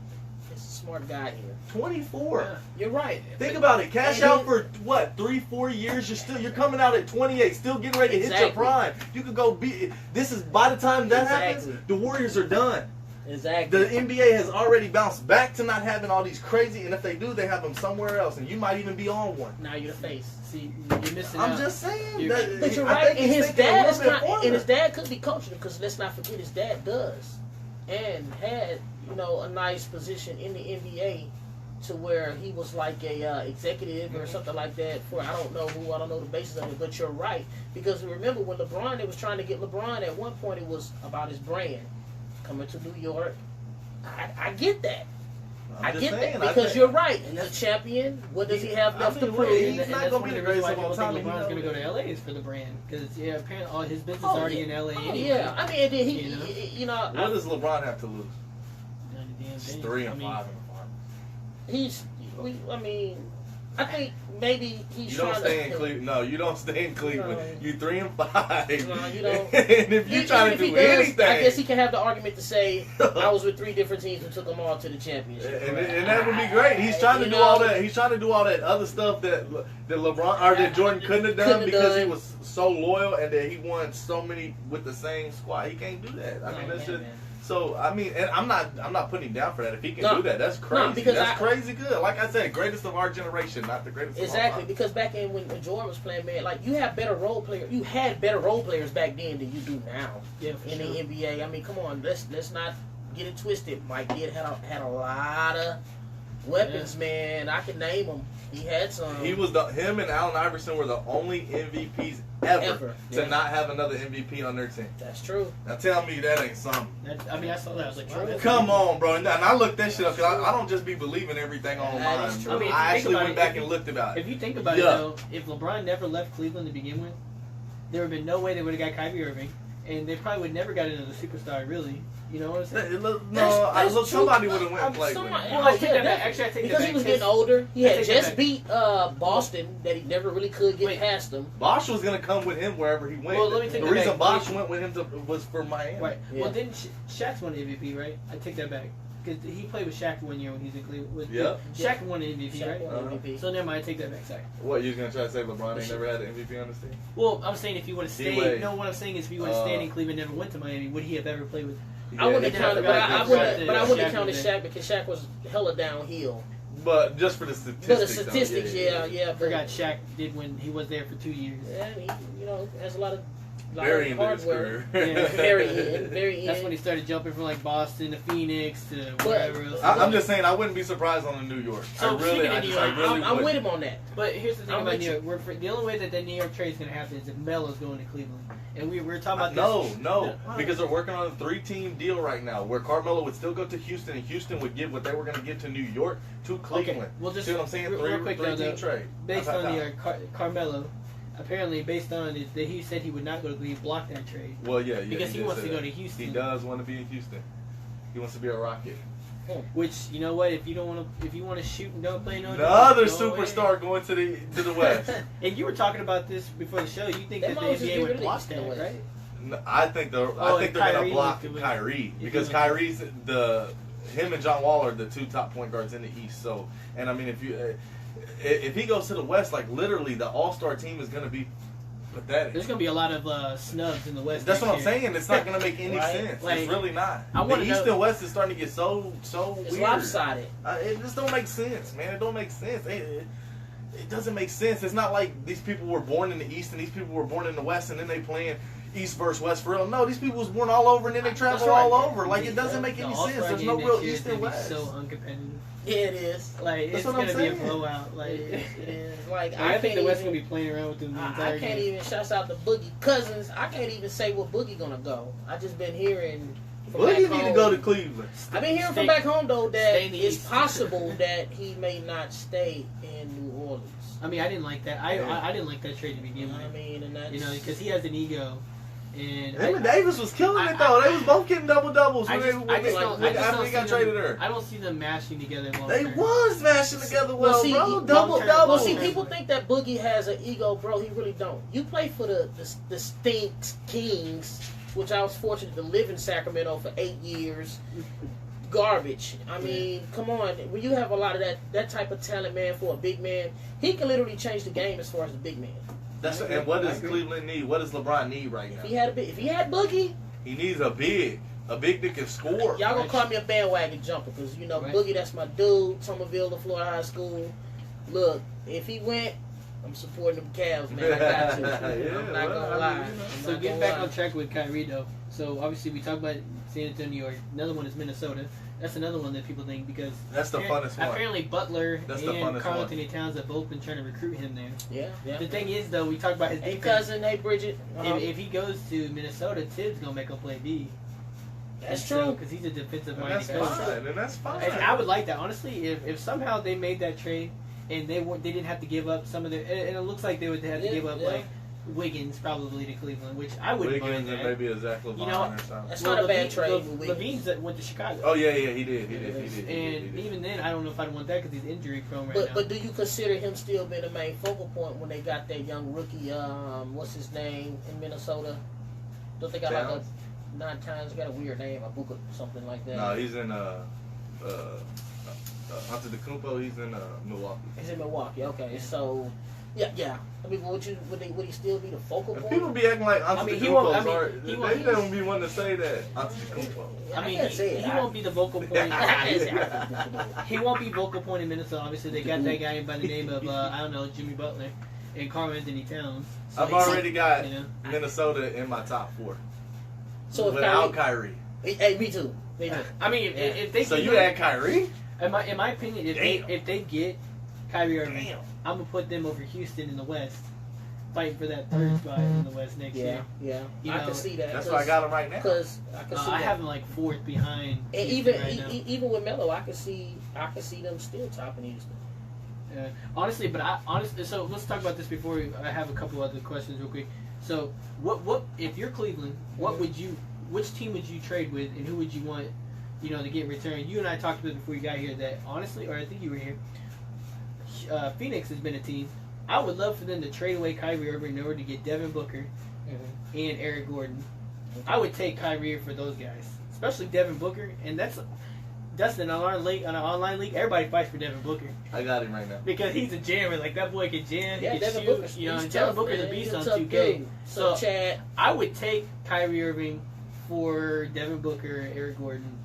B: It's a smart guy here.
C: 24.
B: Yeah, you're right.
C: Think about it. Cash out for what? 3-4 years. You're coming out at 28, still getting ready to hit your prime. You could go be. This is by the time that happens, the Warriors are done.
B: Exactly.
C: The NBA has already bounced back to not having all these crazy, and if they do, they have them somewhere else, and you might even be on one.
B: Now you're the face.
A: See, you're missing out.
C: I'm just saying.
B: But you're right. And his dad could be coaching him because let's not forget his dad does, and had a nice position in the NBA. To where he was like a executive or something like that for I don't know the basis of it, but you're right because remember when they was trying to get LeBron at one point it was about his brand coming to New York. I get that. I get that because you're right. He's a champion. What does he have left to prove?
A: He's not going to be the greatest of all time. LeBron's going to go to LA is for the brand because apparently all his business is already in LA. Anyway.
B: Yeah, I mean,
C: what does LeBron have to lose? It's 3 and 5.
B: I think maybe he's trying to stay in Cleveland.
C: No, you don't stay in Cleveland. You 3 and 5.
B: No, you don't.
C: And if you're trying to do anything,
B: I guess he can have the argument to say I was with 3 different teams and took them all to the championship.
C: And that would be great. He's trying to do all that. He's trying to do all that other stuff that LeBron or that Jordan couldn't have done because he was so loyal and that he won so many with the same squad. He can't do that. I mean, that's just. So and I'm not putting him down for that. If he can do that, that's crazy. That's crazy good. Like I said, greatest of our generation, not the greatest.
B: Exactly, because back in when Jordan was playing, man, like you had better role players back then than you do now in the NBA. I mean, come on, let's not get it twisted. Mike did had a lot of Weapons, man. I can name them. He had some.
C: Him and Allen Iverson were the only MVPs ever to
B: Yeah.
C: not have another MVP on their team.
B: That's true.
C: Now tell me that ain't something.
A: I mean, I saw that. I was like, wow, that's
C: Come on, bro. And I looked that shit up because I don't just be believing everything online.
B: That is true.
A: I mean, if you
C: I
A: think
C: actually
A: about
C: went
A: it,
C: back and looked about it.
A: If you think about it, though, if LeBron never left Cleveland to begin with, there would have been no way they would have got Kyrie Irving, and they probably would never got another superstar, really. You know what I'm saying?
B: That's
C: somebody
B: true.
C: would have went and played with him.
A: Well, I take that back. Actually, I take that
B: because
A: back.
B: he was getting older. He
A: I
B: had
A: take that
B: just
A: back.
B: beat Boston that he never really could get
A: Wait.
B: past them.
C: Bosch was going to come with him wherever he went.
A: Well, let me take
C: the
A: that
C: reason
A: back.
C: Bosch went with him was for Miami.
A: Right.
B: Yeah.
A: Well, didn't Shaq's won the MVP, right? I take that back. Because he played with Shaq 1 year when he was in Cleveland.
C: Yep.
A: Shaq won the MVP,
B: Shaq
A: right?
B: won MVP.
A: So never mind, I take that back. Sorry.
C: What, you was going to try to say LeBron ain't never had an MVP on his team?
A: Well, I'm saying if he would have stayed.
C: D-Wade.
A: No, what I'm saying is if he would have stayed in Cleveland, never went to Miami, would he have ever played with?
B: I wouldn't have
A: Yeah,
B: counted,
A: he
B: but
A: definitely
B: I
A: got
B: wouldn't.
A: drafted.
B: But I wouldn't have
A: Shaq
B: counted
A: was there.
B: Shaq because Shaq was hella downhill.
C: But just for the statistics.
B: But the
C: though,
B: statistics, yeah.
A: I forgot Shaq did when he was there for 2 years.
B: Yeah, he, has a lot of
C: Very into his
B: hardware.
C: career.
A: Yeah.
B: Very
A: That's
B: in.
A: when he started jumping from like Boston to Phoenix to wherever else.
C: I'm just saying, I wouldn't be surprised on the New York.
A: So, speaking of New York,
B: I'm
C: would.
B: with him on that.
A: But here's the thing
B: I'm
A: about
B: with
A: New York. The only way that New York trade is going to happen is if Melo's going to Cleveland. And we were talking about this.
C: No, because they're working on a 3-team deal right now where Carmelo would still go to Houston and Houston would give what they were going to give to New York to Cleveland.
A: Okay, well, just
C: see what I'm saying?
A: real quick, though,
C: Three-team trade.
A: Based on the Carmelo, apparently based on it, that he said he would not go to Cleveland, he blocked that trade.
C: Well, yeah.
A: Because he
C: did
A: wants
C: say
A: to go
C: that.
A: to Houston.
C: He does want to be in Houston. He wants to be a Rocket.
A: Which, you know what, if you want to shoot and don't play no
C: Another
A: defense, go
C: superstar
A: ahead.
C: going to the West.
A: And you were talking about this before the show. You think that the
B: Moses
A: NBA would
B: really
A: block
B: used to
A: that,
B: West.
A: right?
C: No, I think they're
A: and
C: gonna
A: Kyrie
C: block
A: if it was-
C: Kyrie
A: if
C: because
A: it was-
C: Kyrie's him and John Wall are the 2 top point guards in the East. So, and I mean, if he goes to the West, like literally the All-Star team is gonna be pathetic.
A: There's going to be a lot of snubs in the West.
C: That's what I'm
A: next year.
C: saying. It's not gonna make any
B: Right.
C: sense.
A: Like,
C: it's really not.
A: I
C: The
A: wanna
C: East
A: know-
C: and West is starting to get so
B: It's
C: weird.
B: lopsided.
C: It just don't make sense, man. It don't make sense. It doesn't make sense. It's not like these people were born in the East and these people were born in the West and then they playing East versus West for real. No, these people was born all over and then they travel
A: That's right.
C: all over. Like, it doesn't make
A: The
C: any
A: All-Star
C: sense. There's
A: game
C: no
A: next
C: real
A: year is
C: East
A: gonna
C: and
A: be
C: West.
A: so uncompetitive.
B: Yeah, it is.
A: Like,
C: That's
A: it's
C: what
A: going
C: I'm
A: to be a
C: saying.
A: blowout. Like,
B: It's like
A: I think the West
B: even-
A: going to be playing around with them the
B: I
A: entire
B: can't
A: game.
B: even. Shouts out to Boogie Cousins. I can't even say where Boogie gonna go. I just been hearing. From
C: Boogie
B: back
C: need to
B: home-
C: go to Cleveland.
B: I've been hearing
A: Stay-
B: from back home though that
A: stay in the
B: it's
A: East.
B: possible that he may not stay in New Orleans.
A: I mean, I didn't like that. I didn't like that trade to begin
B: I
A: with.
B: mean, and that's
A: You know, because he has an ego. And
C: Him and Davis was killing it though. They was both getting double doubles
A: I
C: when
A: just
C: they
A: don't
C: after he got
A: see
C: traded
A: them,
C: there.
A: I don't see them mashing together long
C: They
A: term.
C: was smashing together
B: Well,
C: well,
B: see,
C: bro.
B: he-
C: Double
A: long-term-
C: double.
B: Well, see,
A: Okay.
B: people think that Boogie has an ego, bro. He really don't. You play for the Stinks Kings, which I was fortunate to live in Sacramento for 8 years. Garbage. I mean, come on. When you have a lot of that type of talent, man, for a big man, he can literally change the game as far as the big man.
C: That's and what does Cleveland need? What does LeBron need right now?
B: If he had Boogie,
C: He needs a big that can score.
B: y'all gonna call me a bandwagon jumper because you know
A: Right.
B: Boogie. That's my dude. Somerville, Florida High School. Look, if he went, I'm supporting them Cavs, man. I got to.
C: Yeah,
B: I'm not
C: well,
B: gonna
C: I
B: lie.
C: mean, you know.
B: I'm
A: So
B: not
A: getting
B: gonna
A: back
B: lie.
A: on track with Kyrie though. So obviously we talked about San Antonio, New York. Another one is Minnesota. That's another one that people think because
C: That's the funnest one.
A: apparently Butler
C: That's the
A: and
C: funnest
A: Karl
C: one.
A: Anthony Towns have both been trying to recruit him there.
B: Yeah.
A: The thing is though, we talked about his
B: Hey
A: defense.
B: cousin, hey Bridget.
A: If he goes to Minnesota, Tibbs gonna make him play B.
B: That's true.
A: Because he's a defensive
C: And
A: minded
C: that's
A: coach.
C: fine. And that's fine.
A: And I would like that honestly. If somehow they made that trade and they didn't have to give up some of their, and it looks like they would have to give up like Wiggins probably to Cleveland, which I wouldn't mind
C: Wiggins and
A: that.
C: maybe a Zach LeBron
A: know,
C: or something.
B: That's not a bad trade with Wiggins.
A: Levine's that went to Chicago.
C: Oh yeah, he did.
A: And even then, I don't know if I'd want that because he's injury prone right
B: But
A: now.
B: but do you consider him still being the main focal point when they got that young rookie? What's his name in Minnesota? Don't they got like
C: Towns?
B: a 9 times? Got a weird name, Abuka, something like that.
C: No, he's in Antetokounmpo. He's in Milwaukee.
B: He's in Milwaukee. Okay, so yeah. I mean, would he still be the focal
C: And
B: point?
C: people be acting like
A: I mean, he won't- I
C: Antetokounmpo's
A: mean,
C: hard.
A: he won't-
C: They don't be wanting to say that. Antetokounmpo.
A: I mean,
B: can't say it.
A: he won't be the vocal point.
C: Yeah.
A: He won't be vocal point in Minnesota. Obviously, they got that guy by the name of I don't know, Jimmy Butler and Karl Anthony Towns. So
C: I've already got
A: you know.
C: Minnesota in my top 4
B: So if
C: without Kyrie.
B: Hey, me too. Me too.
A: I mean, if they
C: So
A: can
C: you
A: do-
C: add Kyrie?
A: In my opinion, if they get Kyrie Irving, I'm gonna put them over Houston in the West, fighting for that third spot in the West next year.
B: Yeah,
A: You
B: I
A: know,
B: can see that.
C: That's why I got him right now.
B: Because I can see
A: I
B: that.
A: have them like fourth behind.
B: And
A: Houston
B: even with Melo, I can see them still topping Houston.
A: Honestly, so let's talk about this before I have a couple other questions real quick. So, what if you're Cleveland? Which team would you trade with, and who would you want, to get in return? You and I talked about it before you got here that honestly, or I think you were here. Phoenix has been a team. I would love for them to trade away Kyrie Irving in order to get Devin Booker and Eric Gordon. I would take Kyrie for those guys, especially Devin Booker, and that's Dustin on our league, on an online league. Everybody fights for Devin Booker
C: I got him right now.
A: because he's a jammer. Like that boy can jam,
B: Yeah,
A: he can
B: Devin
A: shoot.
B: Booker's,
A: Devin Booker's a beast on 2K. So
B: Chad,
A: I would take Kyrie Irving for Devin Booker, Eric Gordon.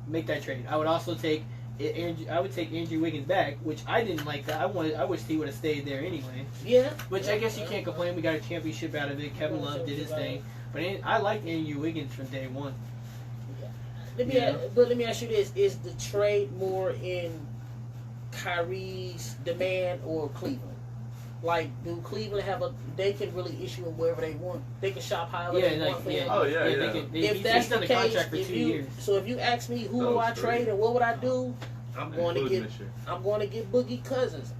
A: Make that trade. I would also take Andrew Wiggins back, which I didn't like that. I wish he would have stayed there anyway.
B: yeah.
A: Which I guess you can't complain. We got a championship out of it. Kevin Love did his thing. But I liked Andrew Wiggins from day one.
B: Let me ask you this: is the trade more in Kyrie's demand or Cleveland? Like, do Cleveland have they can really issue him wherever they want? They can shop however they want for him.
C: Oh yeah.
B: If that's the case,
A: contract for 2 years.
B: So if you ask me who do I trade and what would I do, I'm going to get Boogie Cousins.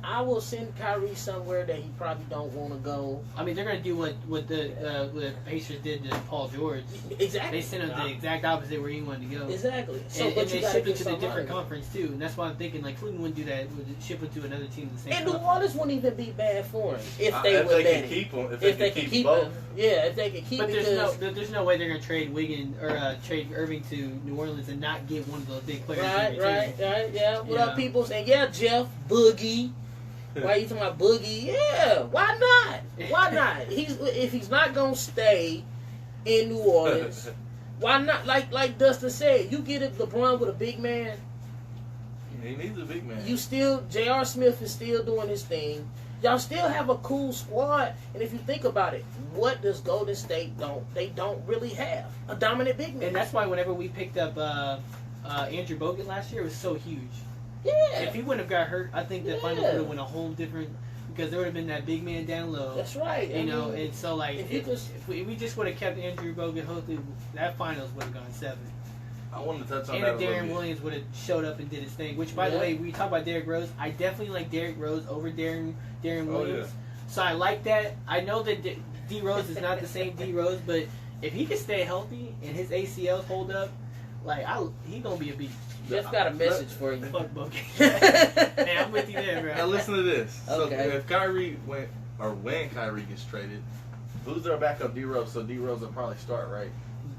B: I will send Kyrie somewhere that he probably don't want to go.
A: I mean, they're going to do what the Pacers did to Paul George.
B: Exactly.
A: They sent him the exact opposite where he wanted to go.
B: Exactly. So,
A: And
B: but
A: they
B: you gotta
A: shipped
B: get
A: it to the
B: some
A: different
B: money.
A: conference too, and that's why I'm thinking like Cleveland wouldn't do that. Would ship it to another team in the same
B: And New
A: conference.
B: Orleans wouldn't even be bad for him if they would let
C: can
B: him.
C: keep him.
B: If they can keep
C: both.
B: him. Yeah, if they can keep
A: But
B: him.
A: there's no way they're gonna trade Wiggins or trade Irving to New Orleans and not get one of the big players. in return.
B: Right. Yeah. What
A: Yeah.
B: up, people saying? Yeah, Jeff Boogie. Why you talking about Boogie? Yeah. Why not? Why not? If he's not gonna stay in New Orleans, why not? Like Dustin said, you get it. LeBron with a big man.
C: He needs a big man.
B: You still J.R. Smith is still doing his thing. Y'all still have a cool squad, and if you think about it, what does Golden State don't really have? A dominant big man.
A: And that's why whenever we picked up Andrew Bogut last year, it was so huge.
B: Yeah.
A: If he wouldn't have got hurt, I think the finals would have went a whole different because there would have been that big man down low.
B: That's right.
A: And so like
B: if
A: we just would have kept Andrew Bogut, hopefully that finals would have gone 7.
C: I wanted to touch on
A: And
C: that
A: if
C: a little
A: Darren
C: bit.
A: Williams would have showed up and did his thing, which by the way, we talk about Derrick Rose, I definitely like Derrick Rose over Darren Williams. So I like that. I know that D Rose is not the same D Rose, but if he can stay healthy and his ACLs hold up, like he gonna be a beast.
B: Jeff got a message for you.
A: Fuck Bogut. Man, I'm with you there, bro.
C: Now listen to this.
B: Okay.
C: So if Kyrie when Kyrie gets traded, who's their backup? D Rose. So D Rose will probably start, right?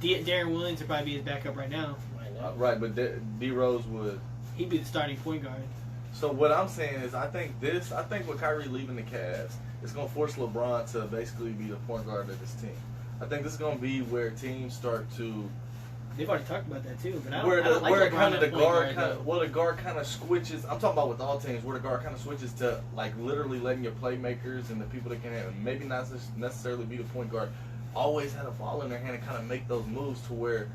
A: Darren Williams would probably be his backup right now.
C: Right, but D Rose would.
A: He'd be the starting point guard.
C: So what I'm saying is, I think with Kyrie leaving the Cavs, it's gonna force LeBron to basically be the point guard of this team. I think this is gonna be where teams start to.
A: They've already talked about that too, but I
C: Where
A: don't like LeBron
C: the
A: at point
C: guard
A: though.
C: the guard kind of switches. I'm talking about with all teams where the guard kind of switches to like literally letting your playmakers and the people that can maybe not necessarily be the point guard always had a ball in their hand and kind of make those moves to where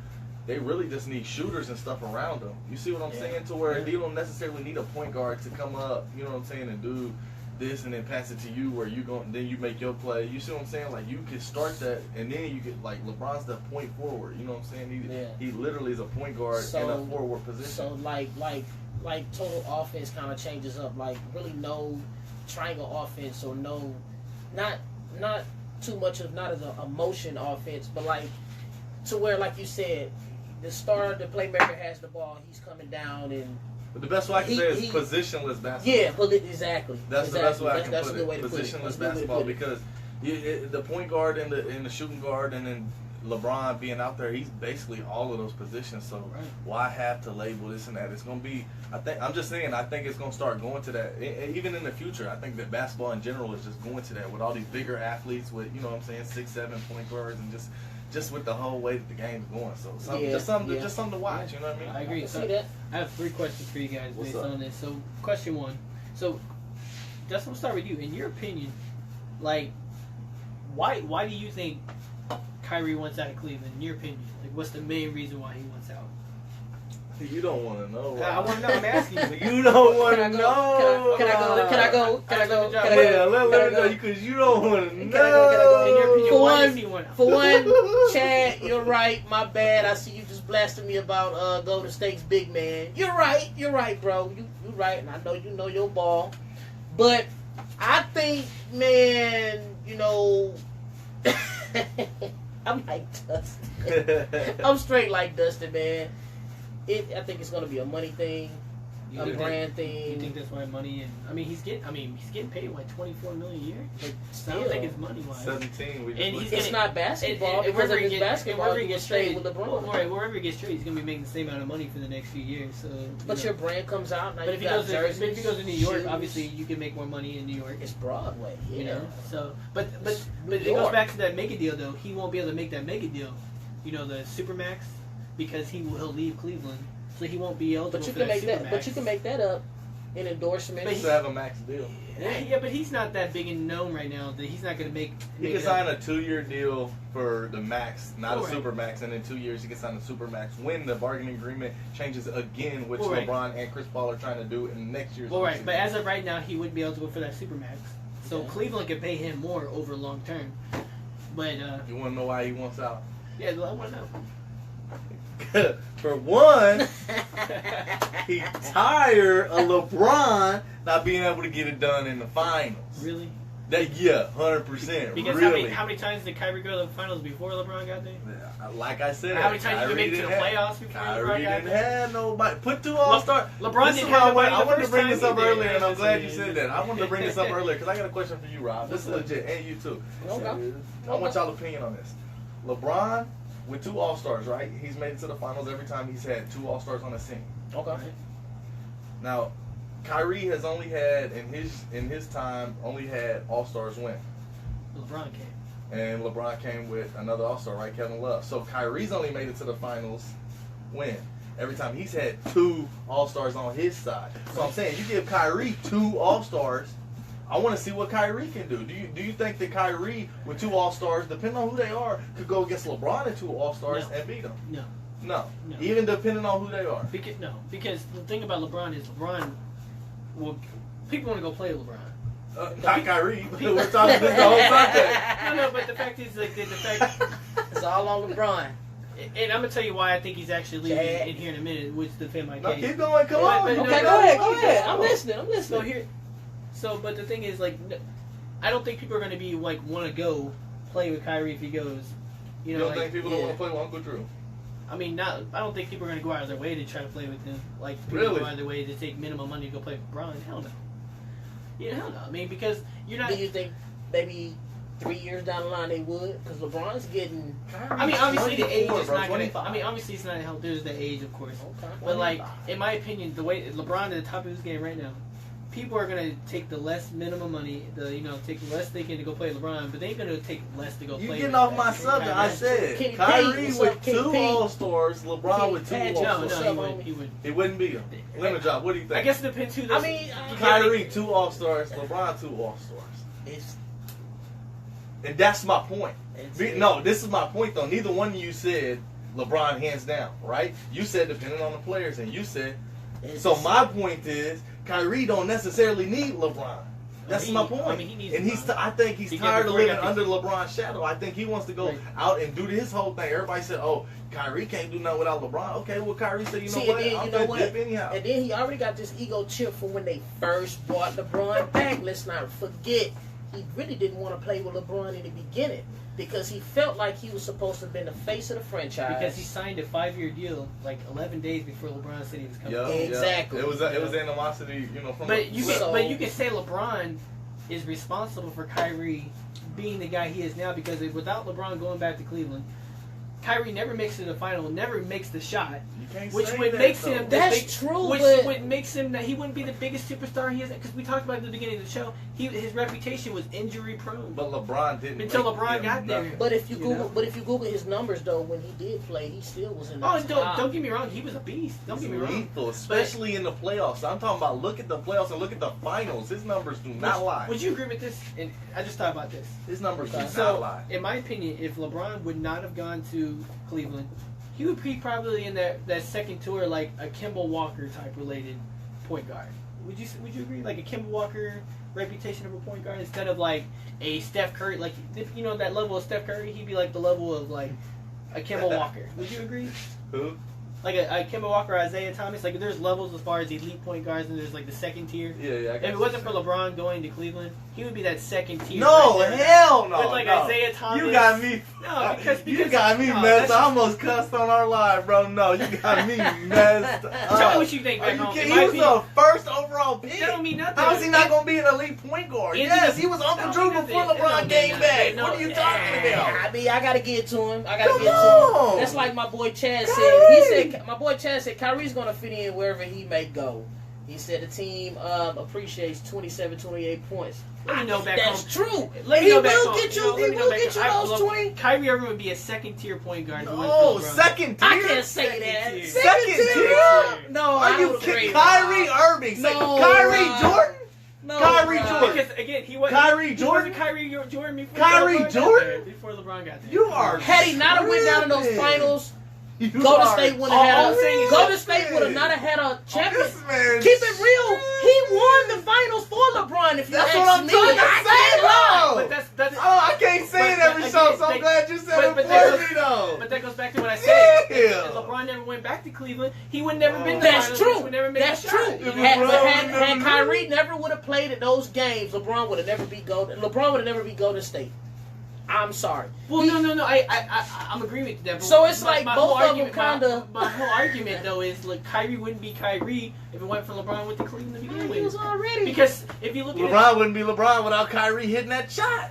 C: they really just need shooters and stuff around them. You see what I'm saying? To where you don't necessarily need a point guard to come up, you know what I'm saying, and do this and then pass it to you where then you make your play. You see what I'm saying? Like you can start that and then you get like LeBron's the point forward. You know what I'm saying? He literally is a point guard in a forward position.
B: So like total offense kind of changes up. Like really no triangle offense or no, not too much of not as a motion offense, but like to where like you said, the playmaker has the ball, he's coming down and.
C: But the best way I can say is positionless basketball.
B: Yeah, but exactly.
C: That's the best way I can
B: that's
C: put
B: a good way
C: it.
B: to put it.
C: Positionless basketball because the point guard and the shooting guard and then LeBron being out there, he's basically all of those positions. So why have to label this and that? It's gonna be. I think it's gonna start going to that. Even in the future, I think that basketball in general is just going to that with all these bigger athletes with 6-7 point guards and just with the whole way that the game's going. So just something to watch. You know what I mean?
A: I agree.
B: See that?
A: I have 3 questions for you guys
C: What's
A: based
C: up?
A: on this. So question 1. So Justin, we'll start with you. In your opinion, like why do you think Kyrie wants out of Cleveland? In your opinion, like what's the main reason why he wants out?
C: You don't want to know.
A: I want to know. I'm asking you.
C: You don't want to know.
B: Can I go?
C: Yeah, let me know because you don't want to
B: Can I go?
A: In your opinion,
B: For
A: why
B: one-
A: does he want out?
B: For one, Chad, you're right. My bad. I see you just blasting me about Golden State's big man. You're right, bro. You're right, and I know you know your ball. But I think, man, you know, I'm like Dustin. I'm straight like Dustin, man. I think it's gonna be a money thing,
A: You
B: a
A: think
B: brand
A: that- You
B: thing.
A: think that's why money and he's getting paid like $24 million a year. Like,
B: Still.
A: sounds like it's money wise.
C: 17. We just
A: And
C: looked
A: he's
C: at
B: It's
C: it.
B: not basketball because
A: wherever
B: of
A: he
B: his
A: gets,
B: basketball.
A: wherever
B: He
A: he
B: will
A: gets
B: stay
A: traded,
B: with LeBron.
A: right, wherever he gets traded, he's gonna be making the same amount of money for the next few years. So,
B: But your brand comes out now.
A: but if
B: you
A: he
B: got
A: goes
B: jerseys,
A: to, if he goes to New York,
B: shoes.
A: obviously you can make more money in New York.
B: It's Broadway. Yeah.
A: You know, so but
B: New
A: it goes
B: York.
A: back to that mega deal though. He won't be able to make that mega deal, the Supermax, because he'll leave Cleveland, so he won't be eligible
B: But you
A: for
B: can
A: that
B: make
A: Supermax.
B: that. But you can make that up in
C: He
B: endorsements.
C: used to have a max deal.
A: Yeah, but he's not that big and known right now that he's not going to make.
C: He can sign a 2-year deal for the max, not
A: Alright.
C: a super max, and in 2 years he can sign a super max when the bargaining agreement changes again, which
A: Alright.
C: LeBron and Chris Paul are trying to do in next year's.
A: Well, right,
C: offseason.
A: but as of right now, he wouldn't be eligible for that Supermax. So
B: Okay.
A: Cleveland could pay him more over long term. But
C: You want to know why he wants out?
A: yeah, I want to know.
C: For one, he tired of LeBron not being able to get it done in the finals.
A: Really?
C: 100%.
A: Because
C: really.
A: how many times did Kyrie go to the finals before LeBron got there?
C: Like I said,
A: How many times did you make it to the
C: didn't have-
A: playoffs before
C: Kyrie
A: LeBron got
C: didn't
A: there?
C: have nobody. Put 2 All-Star.
A: LeBron
C: This
A: didn't
C: is
A: have
C: why
A: nobody
C: I
A: the
C: wanted to
A: first
C: bring
A: time
C: this up
A: he did.
C: earlier, and I'm glad you
A: Listen,
C: said that. I wanted to bring this up earlier because I got a question for you, Rob. This is
B: Okay.
C: legit, and you too.
B: Okay.
C: I want y'all's opinion on this. LeBron with 2 All-Stars, right? He's made it to the finals every time he's had 2 All-Stars on his team.
B: Okay.
C: Now, Kyrie has only had in his time only had All-Stars win.
A: LeBron came.
C: And LeBron came with another All-Star, right? Kevin Love. So Kyrie's only made it to the finals when? Every time he's had 2 All-Stars on his side. So I'm saying you give Kyrie 2 All-Stars. I want to see what Kyrie can do. Do you think that Kyrie with 2 All-Stars, depending on who they are, could go against LeBron and 2 All-Stars
A: No.
C: and beat him?
A: No.
C: No.
A: No.
C: Even depending on who they are.
A: Because the thing about LeBron is people want to go play LeBron.
C: Not Kyrie. We're talking this the whole Sunday.
A: No, but the fact is, like, the fact,
B: It's all on LeBron.
A: and I'm gonna tell you why I think he's actually leaving
B: Chad.
A: in here in a minute, which the fan might
C: No,
A: get.
C: keep going. Come
A: But-
C: on.
A: but no,
B: Okay,
A: no,
B: go ahead.
A: no,
B: Go ahead.
A: no.
B: I'm listening.
A: But the thing is, like, I don't think people are gonna be like want to go play with Kyrie if he goes.
C: You don't think people don't want to play with Uncle Drew?
A: I mean, I don't think people are gonna go out of their way to try to play with him. Like, people
C: Really?
A: go out of their way to take minimum money to go play with LeBron. Hell no. Yeah, hell no. I mean, because you're not.
B: Do you think maybe 3 years down the line they would? Because LeBron's getting.
A: I mean, obviously the age
C: 24,
A: is
C: bro,
A: not going to.
C: 25.
A: I mean, obviously it's not how there's the age, of course.
B: Okay.
A: But like, in my opinion, the way LeBron at the top of his game right now, people are going to take the less minimum money, take less thinking to go play LeBron, but they ain't going to take less to go
C: You
A: play.
C: getting
A: with
C: off my
A: Kyrie.
C: subject. I said
B: Kenny Payne,
C: Kyrie
B: what's
C: with
B: up, Kenny
C: 2
B: Payne?
C: All-Stars, LeBron
B: Kenny
C: with 2
B: Payne,
A: No,
C: All-Stars.
A: no,
B: What's up,
A: he wouldn't.
C: It wouldn't be him. Lemon drop. What do you think?
A: I guess it depends who.
B: I mean,
C: Kyrie 2 All-Stars, LeBron 2 All-Stars.
B: it's
C: And that's my point.
B: It's-
C: No, this is my point though. Neither one of you said LeBron hands down, right? You said depending on the players, and you said. So my point is, Kyrie don't necessarily need LeBron. That's my point.
A: I mean, he needs
C: and
A: LeBron.
C: I think he's
A: Because
C: tired of
A: before he
C: living
A: got
C: under LeBron's shadow. I think he wants to go
A: Right.
C: out and do his whole thing. Everybody said, "Oh, Kyrie can't do nothing without LeBron." Okay, well, Kyrie said, "You know
B: See,
C: what?
B: and then,
C: I'm
B: you know
C: gonna
B: what?
C: dip anyhow."
B: And then he already got this ego chip from when they first brought LeBron back. Let's not forget, he really didn't want to play with LeBron in the beginning because he felt like he was supposed to have been the face of the franchise.
A: Because he signed a 5-year deal like 11 days before LeBron said he was coming.
C: Yeah,
B: Exactly.
C: Yeah. It was animosity, from
A: But you
C: the-
A: can, you can say LeBron is responsible for Kyrie being the guy he is now because without LeBron going back to Cleveland, Kyrie never makes it to the final, never makes the shot,
C: You can't
A: which
C: say
A: would
C: that,
A: makes
C: though.
A: him the
B: That's
A: big,
B: true,
A: which
B: but-
A: would makes him that he wouldn't be the biggest superstar he is because we talked about at the beginning of the show. His reputation was injury prone.
C: But LeBron didn't.
A: Until
C: make
A: LeBron
C: him
A: got there.
C: nothing.
B: But if you
A: You
B: Google,
A: know?
B: but if you Google his numbers though, when he did play, he still was in the
A: Oh,
B: top.
A: don't get me wrong, he was a beast. Don't
C: He's
A: get me wrong.
C: lethal, especially in the playoffs. I'm talking about look at the playoffs and look at the finals. His numbers do not lie.
A: Would you agree with this? And I just thought about this.
C: His numbers do not
A: So,
C: lie.
A: in my opinion, if LeBron would not have gone to Cleveland, he would be probably in that second tour like a Kemba Walker type related point guard. Would you agree? Like a Kemba Walker reputation of a point guard instead of like a Steph Curry, like you know that level of Steph Curry, he'd be like the level of like a Kemba Walker. Would you agree?
C: Who?
A: Like a Kemba Walker, Isaiah Thomas. Like there's levels as far as elite point guards, and there's like the second tier.
C: Yeah.
A: If it wasn't for LeBron going to Cleveland, he would be that second tier.
C: No,
A: right there.
C: hell no.
A: With like
C: no.
A: Isaiah Thomas.
C: You got me.
A: No, because
C: you got me
A: no,
C: messed.
A: that's
C: I almost cussed on our live, bro. No, you got me messed up.
A: Tell me what you think
C: Are
A: back
C: you
A: home.
C: kidding?
A: In
C: He
A: my
C: was
A: opinion,
C: the first overall pick.
A: that don't mean nothing.
C: How is he not going to be an elite point guard?
A: Anthony-
C: Yes, he was Uncle
A: that
C: Drew
A: don't mean
C: before
A: nothing. That
C: LeBron
A: don't
C: came
A: mean
C: back.
A: nothing.
C: What are you
A: No,
C: talking about?
B: I mean, I gotta get to him.
C: Come on.
B: That's like my boy Chad said.
C: Kyrie.
B: My boy Chad said Kyrie's gonna fit in wherever he may go. He said the team appreciates 27, 28 points.
A: Let me know back
B: That's
A: home.
B: true.
A: Let me
B: He
A: know back
B: will
A: home.
B: get
A: You
B: you.
A: know,
B: He
A: let me know
B: will
A: back
B: get you
A: home.
B: those 20.
A: Kyrie Irving would be a second tier point guard.
C: Oh, second tier?
B: I can't say that.
A: tier.
C: Second tier?
B: No,
C: Are
B: I
C: you
B: would
C: kidding?
B: agree.
C: Kyrie Irving. Say,
B: No,
C: Kyrie
B: Rob.
C: Jordan?
B: No,
C: Kyrie
B: Rob.
C: Jordan.
A: Because again, he wasn't
C: Kyrie
A: he
C: Jordan?
A: wasn't Kyrie Jordan before
C: Kyrie
A: LeBron
C: Jordan?
A: got there. Before LeBron got there.
C: You are
B: Had he not have went down in those
C: tripping.
B: finals,
C: You
B: Golden
C: are
B: State would have had
A: all I'm saying
B: a
A: is-
B: Golden State would have not have had a champion.
C: This man
B: Keep it real. He won the finals for LeBron. If you
C: That's
B: ask
C: what I'm
B: me,
C: trying to
B: I
C: say,
B: can't lie.
C: bro.
A: But that's
C: Oh, I can't say it
A: But-
C: every
A: but
C: show,
A: again,
C: so I'm
A: they-
C: glad you said
A: but
C: it
A: that
C: for
A: goes-
C: me, though.
A: But that goes back to what I said.
C: Yeah.
A: If LeBron never went back to Cleveland, he would never been to the
B: That's
A: finals.
B: true.
A: He would never made
B: That's
A: a
B: true.
A: shot. You know?
B: Had Kyrie never would have played at those games, LeBron would have never be Golden. LeBron would have never be Golden State. I'm sorry.
A: Well, no. I'm agreeing with that. But
B: So it's like
A: my
B: both
A: whole
B: of them
A: argument-
B: kinda-
A: My whole argument though is look, Kyrie wouldn't be Kyrie if it wasn't for LeBron with the Cleveland to begin
B: He was
A: with.
B: already.
A: Because if you look at
C: LeBron wouldn't be LeBron without Kyrie hitting that shot.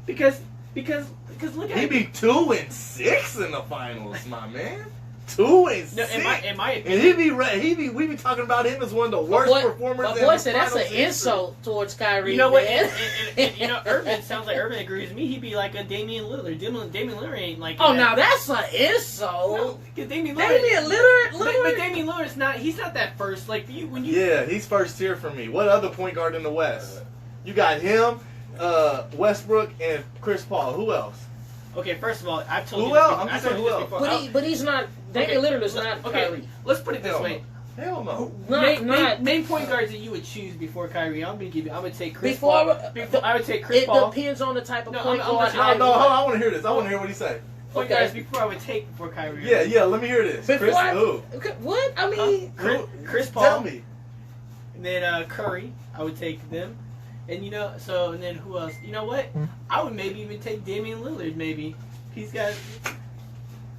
A: because look at
C: He'd
A: it.
C: be 2-6 in the finals, my man. 2-6.
A: No, in my
C: And
A: opinion,
C: we be talking about him as one of the
B: My
C: worst
B: boy,
C: performers.
B: my
C: in
B: boy
C: the
B: said that's an
C: finals history.
B: insult towards Kyrie.
A: you know what?
B: man.
A: And you know, Irvin sounds like Irvin agrees with me. He'd be like a Damian Lillard. Damian Lillard ain't like.
B: Oh, now that's an insult.
A: Because Damian Lillard.
B: Damian Lillard.
A: But Damian Lillard's not. He's not that first. Like when you.
C: Yeah, he's first tier for me. What other point guard in the West? You got him, Westbrook, and Chris Paul. Who else?
A: Okay, first of all, I've told
C: Who
A: you. This
C: else?
A: before.
C: I'm just
A: I've told
C: saying
A: you
C: who
A: this
C: else?
A: before.
B: But he's not. Damian Lillard is not
A: Okay,
B: Kyrie.
A: let's put it this
C: Hell
A: way.
C: Hell no.
A: Main point guards that you would choose before Kyrie. I'm gonna give you. I would take Chris
B: Before-
A: Paul. I would take Chris
B: It
A: Paul.
B: depends on the type of
A: No,
B: point
A: I'm
B: guard.
A: just-
C: No, hold on. I want to hear this. I want to hear what he say.
A: Point
B: Okay.
A: guards before I would take before Kyrie.
C: Yeah. Let me hear this.
B: Before
C: Chris,
B: I-
C: who?
B: Okay, what? I mean,
A: Chris Paul.
C: Tell me.
A: And then Curry. I would take them. And and then who else? You know what? I would maybe even take Damian Lillard. Maybe he's got.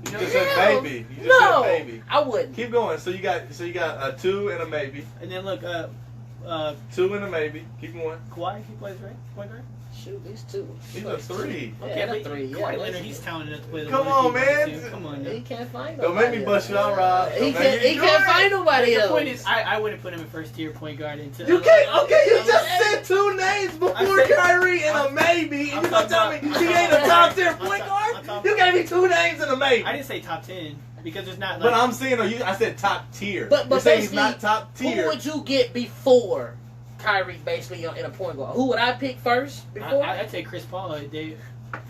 C: You
A: know,
C: just
B: hell,
C: said maybe. You just
B: no,
C: said maybe.
B: I wouldn't.
C: Keep going. So you got a 2 and a maybe.
A: And then look,
C: 2 and a maybe. Keep going.
A: Kawhi. He plays right point guard.
B: Shoot, these two.
C: He's a 3.
B: Yeah,
A: Okay,
B: that's
A: but
B: 3. Yeah,
A: Kawhi
B: that's-
A: Leonard, he's talented enough to play the
C: Come
A: one
C: on,
A: and two,
C: man.
A: too. Come on,
B: He
A: now.
B: can't find
C: Don't
B: nobody
C: make me
B: else.
C: bust you out, Rob.
B: He
C: Don't
B: can't.
C: make me
B: He
C: do
B: can't
C: it.
B: find nobody
A: The
B: else.
A: point is, I wouldn't put him in first tier point guard until
C: You can't. Okay, you just said 2 names
A: I
C: before
A: said-
C: Kyrie and a maybe, and
A: I'm
C: you gonna tell me
A: talking
C: he
A: about-
C: ain't a top tier
A: I'm
C: point
A: talking-
C: guard?
A: I'm talking-
C: You gave me 2 names and a maybe.
A: I didn't say top 10 because there's not.
C: But
A: Like,
C: I'm saying, I said top tier.
B: But
C: You're saying he's
B: basically,
C: not top
B: Who
C: tier.
B: would you get before Kyrie, basically in a point guard? Who would I pick first? Before
A: I take Chris Paul. Dave.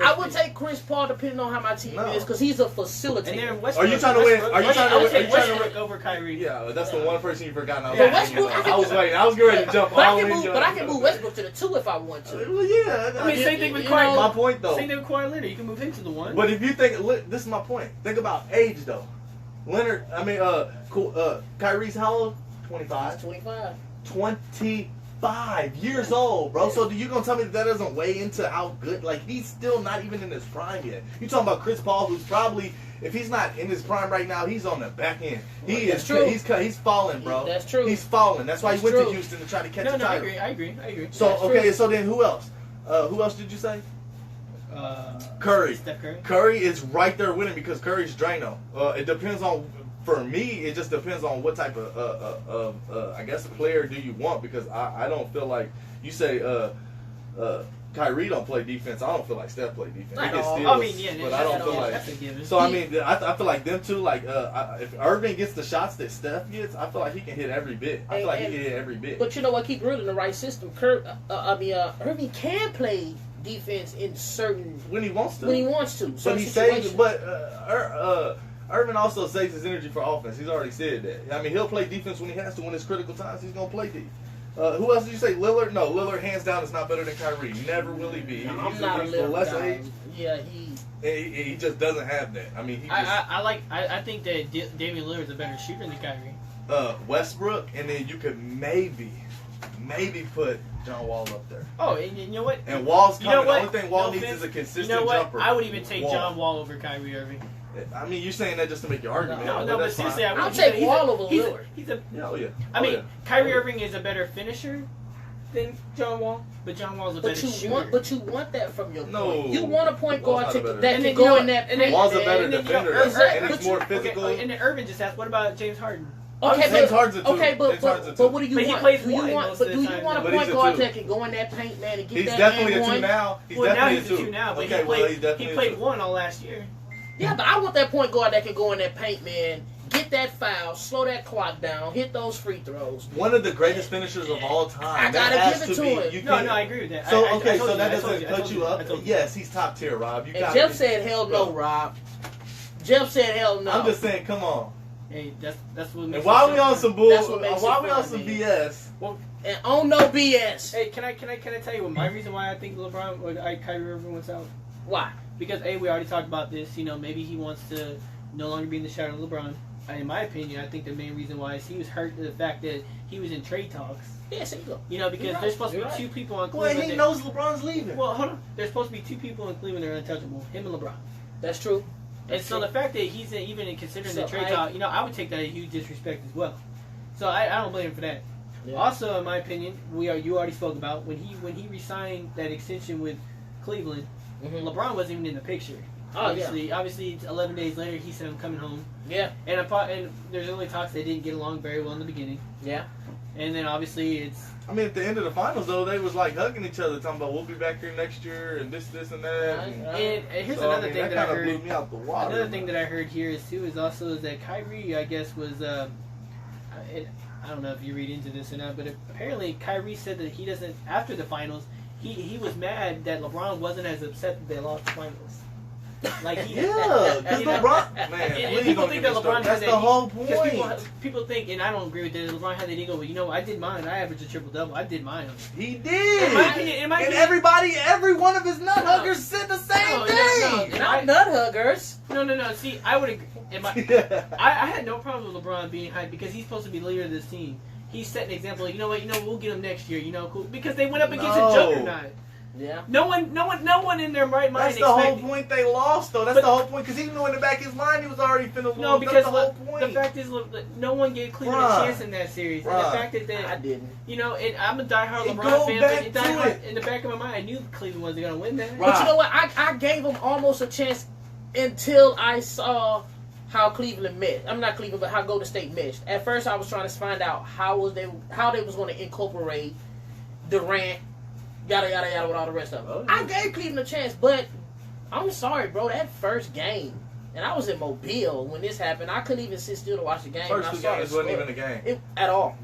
B: I would take Chris Paul, depending on how my team
C: No.
B: is, because he's a
A: And
B: facilitator.
A: then Westbrook.
C: Are you trying to win?
A: Westbrook-
C: Are you trying to
A: I would
C: win? Are
A: take
C: you trying to
A: Westbrook
C: win?
A: over Kyrie.
C: Yeah, that's the one person you forgot. I was,
A: Yeah,
B: Westbrook-
C: I was waiting. I was getting ready to jump
B: But
C: all
B: I
C: in.
B: can move Westbrook to the 2 if I want to.
C: Well, yeah.
A: I mean, same thing with
B: you
A: Kawhi.
B: know-
C: my point though.
A: Same thing with Kawhi Leonard. You can move him to the 1.
C: But if you think, this is my point. Think about age though. Leonard, Kyrie's how old? 25.
B: 25.
C: 25 years old, bro. So you gonna tell me that doesn't weigh into how good? Like he's still not even in his prime yet. You talking about Chris Paul, who's probably, if he's not in his prime right now, he's on the back end.
B: That's true.
C: He's falling, bro.
B: That's true.
C: He's falling. That's why
B: That's
C: he went
B: true.
C: to Houston to try to catch
A: no,
C: a
A: I
C: title.
A: agree.
C: So
B: That's
C: okay,
B: true.
C: so then who else? Who else did you say? Curry.
A: Steph Curry.
C: Curry is right there winning because Curry's Drano. It depends on. For me, it just depends on what type of I guess player do you want, because I don't feel like you say Kyrie don't play defense. I don't feel like Steph play defense.
B: Not
C: He gets
B: at all.
C: steals,
A: I mean, yeah,
C: but I don't
B: at
C: feel
B: all.
C: like.
A: That's a given.
C: So I mean, I feel like them two. Like if Irving gets the shots that Steph gets, I feel like he can hit every bit. I feel like he can hit every bit.
B: But you know what? Keep ruling the right system. Irving can play defense in certain
C: When he wants to.
B: when he wants to.
C: But
B: Certain
C: he saves.
B: situations.
C: But Irving also saves his energy for offense. He's already said that. I mean, he'll play defense when he has to. When it's critical times, he's gonna play defense. Who else did you say? Lillard? No, Lillard hands down is not better than Kyrie. Never will he be.
B: I'm not a Lillard guy. Yeah,
C: he just doesn't have that. I mean,
A: I think that Damian Lillard's a better shooter than Kyrie.
C: Westbrook, and then you could maybe put John Wall up there.
A: Oh, and you know what?
C: And Wall's coming.
A: You know
C: The only thing Wall needs is a consistent jumper.
A: I would even take John Wall over Kyrie Irving.
C: I mean, you're saying that just to make your argument.
A: No, but seriously,
B: I'll take Wall over Lillard.
A: I mean, Kyrie Irving is a better finisher than John Wall, but John Wall's a better shooter.
B: But you want that from your
C: no.
B: point. You want a point guard that can
A: go
B: in that.
C: Wall's a better defender, and he's more physical.
A: Okay, and then Irvin just asked, what about James Harden?
B: Okay,
C: James Harden's a two.
B: Okay, but what do you want?
A: He plays
B: do you want a point guard that can go in that paint, man, and get
C: he's
B: that
C: definitely
B: and
C: a two
B: one?
C: now. He's
A: well, now
C: definitely
A: he's a two now, but
C: okay,
A: he played one all last year.
B: Yeah, but I want that point guard that can go in that paint, man, get that foul, slow that clock down, hit those free throws.
C: One of the greatest finishers of all time.
B: I gotta give it to him.
A: No, I agree with that.
C: So that doesn't put you up. Yes, he's top tier, Rob.
B: And Jeff said, "Hell no, Rob." Jeff said, "Hell no."
C: I'm just saying, come on.
A: Hey, that's what.
C: And why we on some bull?
B: Why
C: we on some BS?
A: Well,
B: and on no BS.
A: Hey, can I tell you what my reason why I think LeBron or Kyrie Irving wants out?
B: Why?
A: Because we already talked about this. You know, maybe he wants to no longer be in the shadow of LeBron. In my opinion, I think the main reason why is he was hurt to the fact that he was in trade talks.
B: Yes, there you go.
A: You know, because there's supposed to be two people in Cleveland.
C: Well, he knows LeBron's leaving.
A: Well, hold on. There's supposed to be two people in Cleveland that are untouchable. Him and LeBron.
B: That's true.
A: So the fact that he's even considering the trade talk, you know, I would take that as huge disrespect as well. So I don't blame him for that. Yeah. Also, in my opinion, you already spoke about when he re-signed that extension with Cleveland, LeBron wasn't even in the picture. Obviously, it's 11 days later, he said, "I'm coming home."
B: Yeah.
A: And there's only talks they didn't get along very well in the beginning.
B: Yeah.
A: And then obviously it's.
C: I mean, at the end of the finals, though, they was like hugging each other, talking about we'll be back here next year and this, and that.
A: And here's another thing that I heard.
C: Blew me out the water,
A: another thing that I heard here is that Kyrie, I guess, was. I don't know if you read into this or not, but apparently Kyrie said that he doesn't. After the finals, he was mad that LeBron wasn't as upset that they lost the finals. Like
C: because LeBron, man,
A: and people think that LeBron has
C: the whole point.
A: Because people think, and I don't agree with this. LeBron had that ego, but you know, I did mine. I averaged a triple double. I did mine.
C: He did.
A: In my opinion,
C: every one of his nut huggers said the same thing.
B: Not nut huggers.
A: No. See, I would agree. I had no problem with LeBron being hyped because he's supposed to be the leader of this team. He set an example. Like, you know what? We'll get him next year. You know, cool. Because they went up against a juggernaut.
B: Yeah.
A: No one in their right mind.
C: That's the whole point. They lost, though. That's the whole point. Because even though in the back of his mind he was already finna lose.
A: No, because
C: that's the whole point.
A: The fact is, no one gave Cleveland a chance in that series. And the fact that
B: I didn't.
A: You know, I'm a diehard LeBron fan, but in the back of my mind, I knew Cleveland wasn't going to win that.
B: But you know what? I gave them almost a chance until I saw how Cleveland meshed. I'm not Cleveland, but how Golden State meshed. At first, I was trying to find out how they was going to incorporate Durant. Yada, yada, yada, with all the rest of them. I gave Cleveland a chance, but I'm sorry, bro. That first game, and I was in Mobile when this happened. I couldn't even sit still to watch the game.
C: First two games wasn't even a game.
B: At all.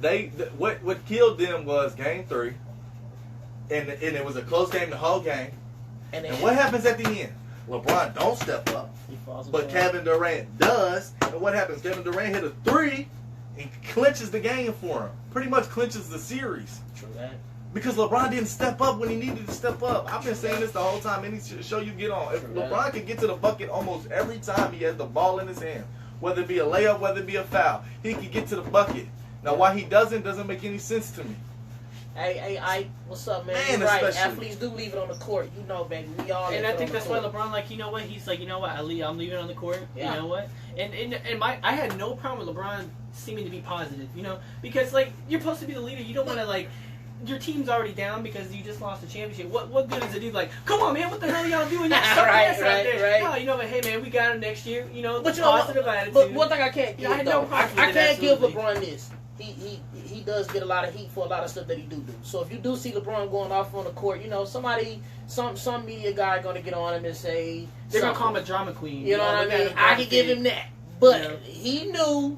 C: What killed them was Game 3, and it was a close game the whole game. And what happens at the end? LeBron don't step up, but Kevin Durant does. And what happens? Kevin Durant hit a 3 and clinches the game for him. Pretty much clinches the series.
B: True that.
C: Because LeBron didn't step up when he needed to step up. I've been saying this the whole time. Any show you get on, if LeBron can get to the bucket almost every time he has the ball in his hand, whether it be a layup, whether it be a foul, he can get to the bucket. Now, why he doesn't make any sense to me.
B: Hey, what's up, man? You're right. Athletes do leave it on the court. You know, baby. We all.
A: And I think that's why LeBron, like, you know what? He's like, you know what? I'm leaving it on the court. Yeah. You know what? And I had no problem with LeBron seeming to be positive. You know, because like you're supposed to be the leader. You don't want to like. Your team's already down because you just lost the championship. What good is it? Do like, come on, man, what the hell are y'all doing? Right. No, you know, but hey, man, we got him next year. You know, but positive attitude.
B: But one thing I can't give,
A: I
B: can't give LeBron this. He does get a lot of heat for a lot of stuff that he do. So if you do see LeBron going off on the court, you know, some media guy going to get on him and say
A: they're going to call him a drama queen.
B: You know what I mean? I can give him that, but he knew.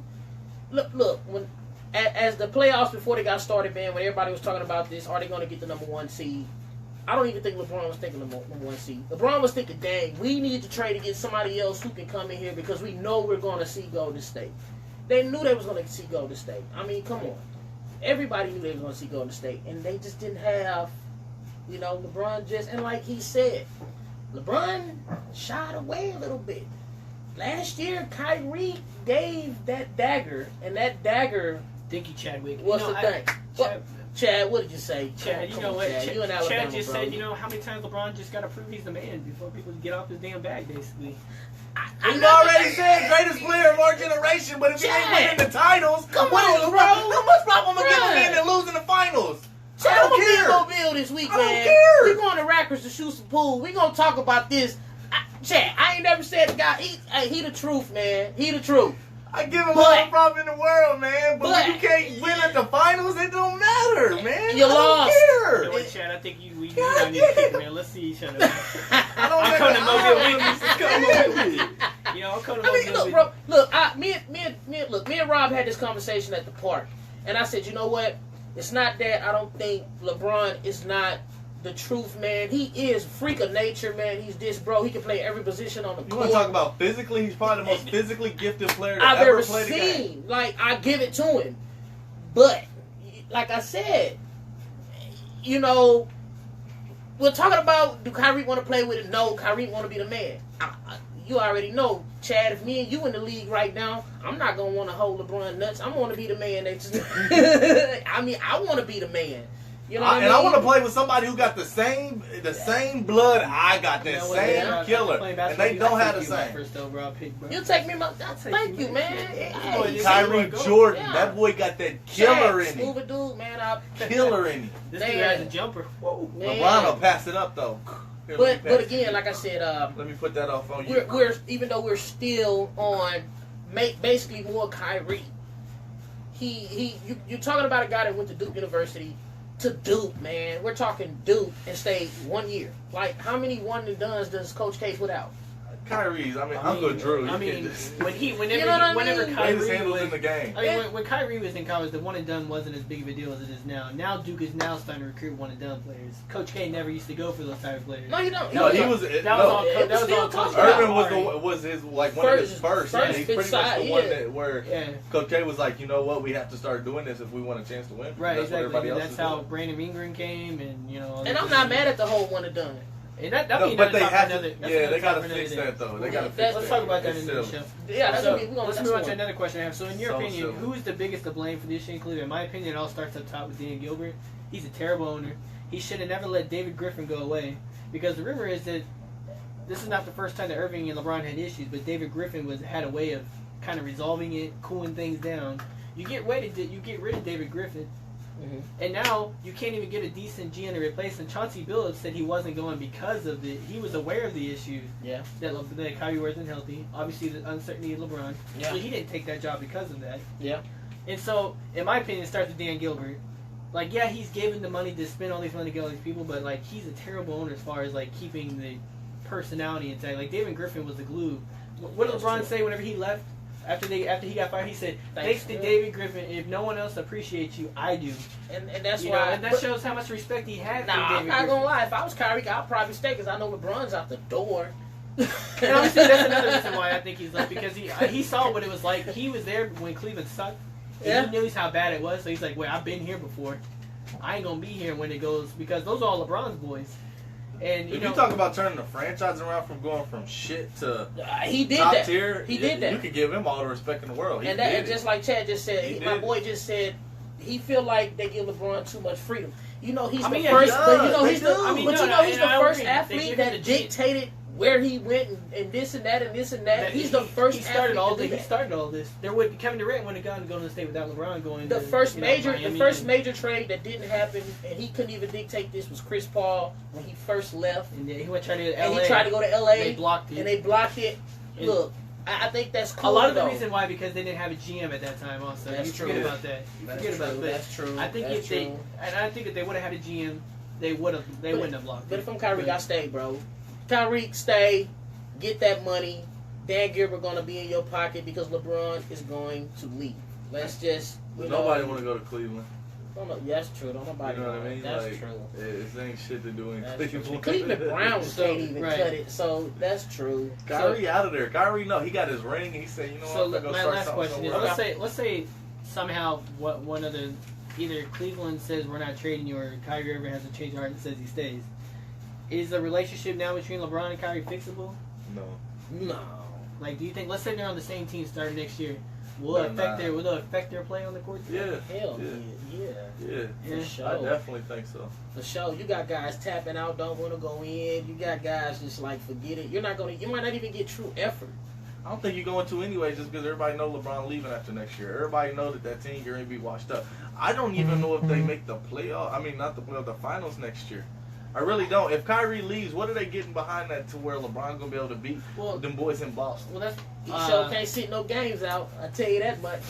B: Look when. As the playoffs before they got started, man, when everybody was talking about this, are they going to get the number 1 seed? I don't even think LeBron was thinking number one seed. LeBron was thinking, dang, we need to trade to get somebody else who can come in here because we know we're going to see Golden State. They knew they was going to see Golden State. I mean, come on. Everybody knew they was going to see Golden State. And they just didn't have, LeBron just, and like he said, LeBron shied away a little bit. Last year, Kyrie gave that dagger, and that dagger.
A: Thank you, Chadwick.
B: What's the thing? Chad, what did you say?
A: Chad, you know what?
B: Chad, you in Alabama,
A: Chad just
B: bro.
A: said, how many times LeBron just got to prove he's the man before people get off his damn bag, basically.
C: You already said greatest player of our generation, but if he ain't winning the titles,
B: Come on, bro.
C: How much problem am I giving him and losing the finals?
B: Chad,
C: I don't
B: I'm
C: care.
B: gonna be Bill this week,
C: I
B: man.
C: don't care.
B: We going to Rackers to shoot some pool. We gonna talk about this. Chad, I ain't never said the guy. He the truth, man. He the truth.
C: I give him all the problem in the world, man. But when you can't win at the finals, it don't matter, man.
B: You
C: I
B: lost.
C: don't care.
A: You know what, Chad? I think we need to kick, man. Let's see each other.
C: I don't
A: I'm coming to Mobile with you.
C: Come with me.
A: I'm coming to
B: I mean,
A: Mobile
B: look,
A: with
B: bro. Look, me and Rob had this conversation at the park, and I said, you know what? It's not that I don't think LeBron is not the truth, man. He is a freak of nature, man. He's this, bro. He can play every position on the
C: You
B: court.
C: want to talk about physically? He's probably the most physically gifted player to
B: I've
C: ever
B: ever
C: play the game.
B: seen. Like, I give it to him. But, like I said, we're talking about, do Kyrie want to play with it? No, Kyrie want to be the man. You already know, Chad, if me and you in the league right now, I'm not going to want to hold LeBron nuts. I'm going to be the man. I mean, I want to be the man. You know what I mean?
C: And I want to play with somebody who got the same blood I got, that same killer, and they don't have the same.
A: First overall pick, bro.
B: You take me, thank you, man. Hey,
C: Kyrie Jordan, that boy got that killer in him.
B: Scuba dude, man.
C: Killer in him.
A: This dude has a jumper. Whoa.
C: LeBron will pass it up though. Here,
B: But again, like I said,
C: let me put that off on you.
B: we're even though we're still on basically more Kyrie. You're talking about a guy that went to Duke University. To Duke, man. We're talking Duke and stayed 1 year. Like, how many one and dones does Coach K put out?
C: Kyrie's. Uncle Drew.
A: Whenever Kyrie was
C: in the game.
A: When Kyrie was in college, the one and done wasn't as big of a deal as it is now. Now Duke is now starting to recruit one and done players. Coach K never used to go for those type of players.
B: No, you don't.
A: That was all Coach K.
C: Irvin was his one of his first. Yeah, he's pretty much the one where Coach K was like, you know what, we have to start doing this if we want a chance to win.
A: Right,
C: that's
A: exactly. That's how Brandon Ingram came, and
B: And I'm not mad at the whole one and done.
A: And
C: but they have to. They got to fix that though. They got to fix that.
A: Let's talk about that in the show.
B: Yeah,
A: let's move on to another question I have. So, in your opinion, who is the biggest to blame for this included? In my opinion, it all starts up top with Dan Gilbert. He's a terrible owner. He should have never let David Griffin go away, because the rumor is that this is not the first time that Irving and LeBron had issues, but David Griffin had a way of kind of resolving it, cooling things down. You get rid of David Griffin. Mm-hmm. And now you can't even get a decent GM to replace him. Chauncey Billups said he wasn't going because of he was aware of the issues. Yeah. That Kyrie wasn't healthy. Obviously the uncertainty of LeBron. Yeah. So he didn't take that job because of that. Yeah. And so, in my opinion, it starts with Dan Gilbert. Like, yeah, he's given the money to spend all these money to get all these people, but like he's a terrible owner as far as like keeping the personality intact. Like David Griffin was the glue. What did LeBron say whenever he left? After he got fired, he said, "Thanks to David Griffin. If no one else appreciates you, I do."
B: And that's why.
A: And that shows how much respect he had.
B: I'm not gonna lie. If I was Kyrie, I'd probably stay because I know LeBron's out the door.
A: And honestly, that's another reason why I think he's left, because he saw what it was like. He was there when Cleveland sucked. And he knew how bad it was. So he's like, "Wait, I've been here before. I ain't gonna be here when it goes," because those are all LeBron's boys. And
C: if you talk about turning the franchise around from going from shit to
B: he did
C: top
B: that.
C: tier,
B: he did that.
C: You could give him all the respect in the world.
B: And just like Chad just said, my boy just said, he feel like they give LeBron too much freedom. He's the first, but he's the first athlete that dictated where he went and this and that and this and that. He's the first.
A: He started all this. Kevin Durant wouldn't have gone to the state without LeBron going.
B: The first major trade that didn't happen, and he couldn't even dictate this, was Chris Paul when he first left.
A: And he went trying to go to LA.
B: And he tried to go to LA.
A: They blocked it.
B: And look, I think that's cool.
A: A lot of the reason why, because they didn't have a GM at that time. Also,
B: that's
A: you forget about that.
B: That's true.
A: I think if they would have had a GM, they wouldn't have blocked.
B: But if I'm Kyrie, I stay, bro. Kyrie, stay, get that money. Dan Gilbert going to be in your pocket because LeBron is going to leave. Let's just...
C: Nobody want to go to Cleveland.
B: That's true. Don't nobody
C: You know what I mean?
B: That's
C: like,
B: true.
C: It ain't shit to do in
B: That's
C: Cleveland.
B: true. Cleveland Browns can't even cut it, so that's true.
C: Kyrie out of there. Kyrie, no, he got his ring. He said, you know what?
A: So
C: I'm gonna go
A: my
C: start
A: last
C: something
A: question is:
C: somewhere.
A: let's say somehow one of the either Cleveland says we're not trading you, or Kyrie Irving has to change heart and says he stays. Is the relationship now between LeBron and Kyrie fixable?
B: No.
A: Like, do you think? Let's say they're on the same team starting next year. Will it affect their play on the court?
C: Yeah.
B: Hell yeah. For sure.
C: I definitely think so.
B: For sure. You got guys tapping out, don't want to go in. You got guys just like forget it. You might not even get true effort.
C: I don't think you're going to anyway, just because everybody know LeBron leaving after next year. Everybody know that team going to be washed up. I don't even know if they make the playoff. I mean, not the playoff, the finals next year. I really don't. If Kyrie leaves, what are they getting behind that to where LeBron gonna be able to beat them boys in Boston?
A: Well, that's
B: He sure can't sit no games out. I tell you that much.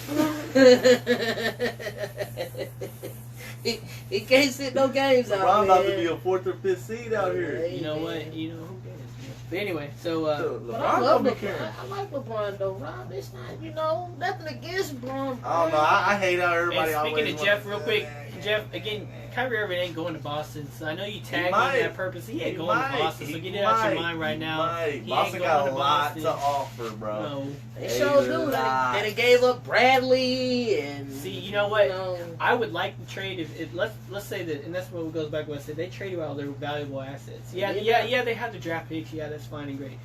B: he can't sit no games out.
C: LeBron about to be a 4th or 5th seed out here.
A: You know what? You know who cares? But anyway, so
C: LeBron
B: I love
C: gonna be
B: LeBron.
C: caring.
B: I like LeBron though, Rob. It's not, nothing against LeBron.
C: I don't know. I hate how everybody
A: and
C: always.
A: speaking of Jeff, real quick, Jeff, again, Kyrie Irving ain't going to Boston, so I know you tagged him that purpose. He ain't going to Boston, so get it out your mind right now. He
C: Boston
A: ain't
C: got
A: going
C: a
A: to
C: lot
A: Boston.
C: to offer, bro.
A: No.
B: They sure do. And they gave up Bradley and.
A: See, you know what? I would like to trade if let's say that, and that's what goes back to what I said. They traded all their valuable assets. Yeah. They have the draft picks. Yeah, that's fine and great,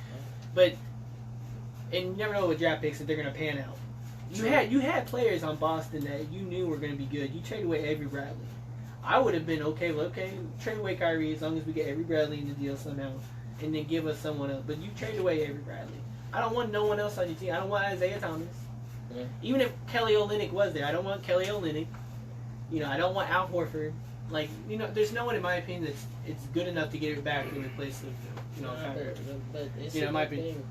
A: but and you never know with draft picks if they're gonna pan out. You had players on Boston that you knew were gonna be good. You traded away Avery Bradley. I would have been okay, trade away Kyrie as long as we get Avery Bradley in the deal somehow, and then give us someone else. But you trade away Avery Bradley. I don't want no one else on your team. I don't want Isaiah Thomas.
B: Yeah.
A: Even if Kelly Olynyk was there, I don't want Kelly Olynyk. I don't want Al Horford. There's no one in my opinion that's it's good enough to get it back in the place of Kyrie.
B: But it's
A: my opinion.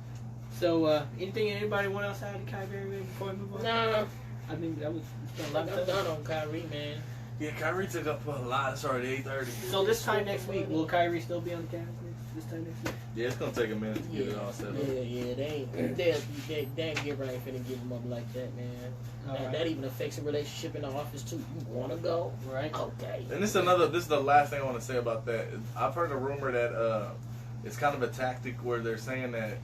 A: So, anything anybody want else to add to Kyrie Irving before we move on?
B: No.
A: I think that was a
B: I'm
A: lot of
B: done on Kyrie, man.
C: Yeah, Kyrie took up a lot. It's already 8:30.
A: So this time next week, will Kyrie still be on the Cavs this time next week?
C: Yeah, it's gonna take a minute to get it all set up.
B: Yeah, they ain't get right finna give him up like that, man. That even affects the relationship in the office too. You wanna go?
A: Right.
B: Okay.
C: And this is the last thing I want to say about that. I've heard a rumor that it's kind of a tactic where they're saying that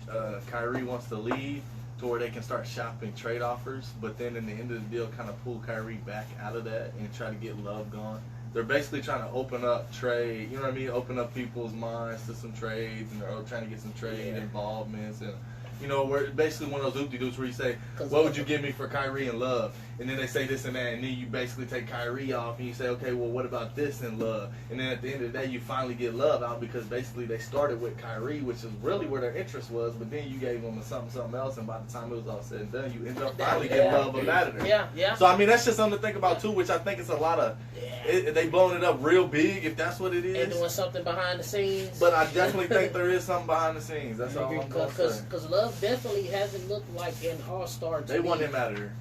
C: Kyrie wants to leave to where they can start shopping trade offers, but then in the end of the deal kind of pull Kyrie back out of that and try to get Love gone. They're basically trying to open up trade, you know what I mean? Open up people's minds to some trades, and they're trying to get some trade involvements, and we're basically one of those oopty-doops where you say, what would you give me for Kyrie and Love? And then they say this and that, and then you basically take Kyrie off, and you say, okay, well, what about this and Love? And then at the end of the day, you finally get Love out because basically they started with Kyrie, which is really where their interest was, but then you gave them something else, and by the time it was all said and done, you ended up finally getting Love up out of there.
B: Yeah.
C: So, I mean, that's just something to think about, too, which I think is a lot of, they blowing it up real big, if that's what it is.
B: And doing something behind the scenes.
C: But I definitely think there is something behind the scenes. That's all I'm going to say.
B: Because Love definitely hasn't looked like an all-star to
C: They
B: me.
C: want him out of there.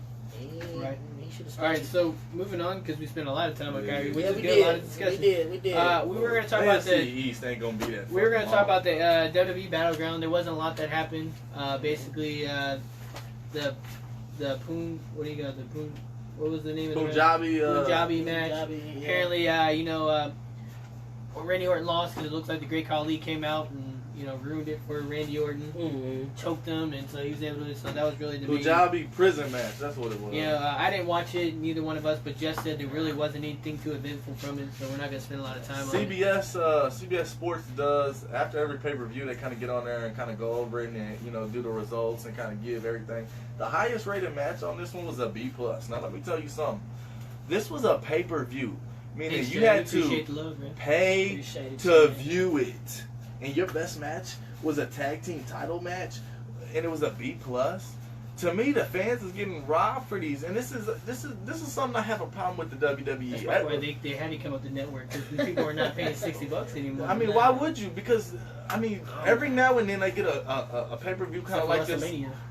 A: Right.
B: He should have
A: All right, so moving on because we spent a lot of time on Kyrie.
B: we
A: A lot of
B: did.
A: discussion.
B: We did.
A: We were going to talk about
C: AFC East ain't gonna be that.
A: We were going to talk about the WWE Battleground. There wasn't a lot that happened. Basically, the Poon. What do you got? The Poon. What was the name of the Punjabi match? Apparently, Randy Orton lost because it looks like the Great Khali came out and ruined it for Randy Orton, choked him, and so he was able to. So that was really the
C: Punjabi prison match. That's what it was.
A: I didn't watch it, neither one of us, but Jeff said there really wasn't anything too eventful from it, so we're not gonna spend a lot of time on it.
C: CBS Sports does after every pay-per-view. They kind of get on there and kind of go over it and do the results and kind of give everything. The highest rated match on this one was a B+. Now let me tell you something. This was a pay-per-view, meaning you had to pay to view it. And your best match was a tag team title match, and it was a B+. To me, the fans is getting robbed for these, and this is something I have a problem with the WWE.
A: That's why they had to come up with the network because people are not paying $60 anymore.
C: I mean, why would you? Because every now and then they get a pay-per-view kind of like this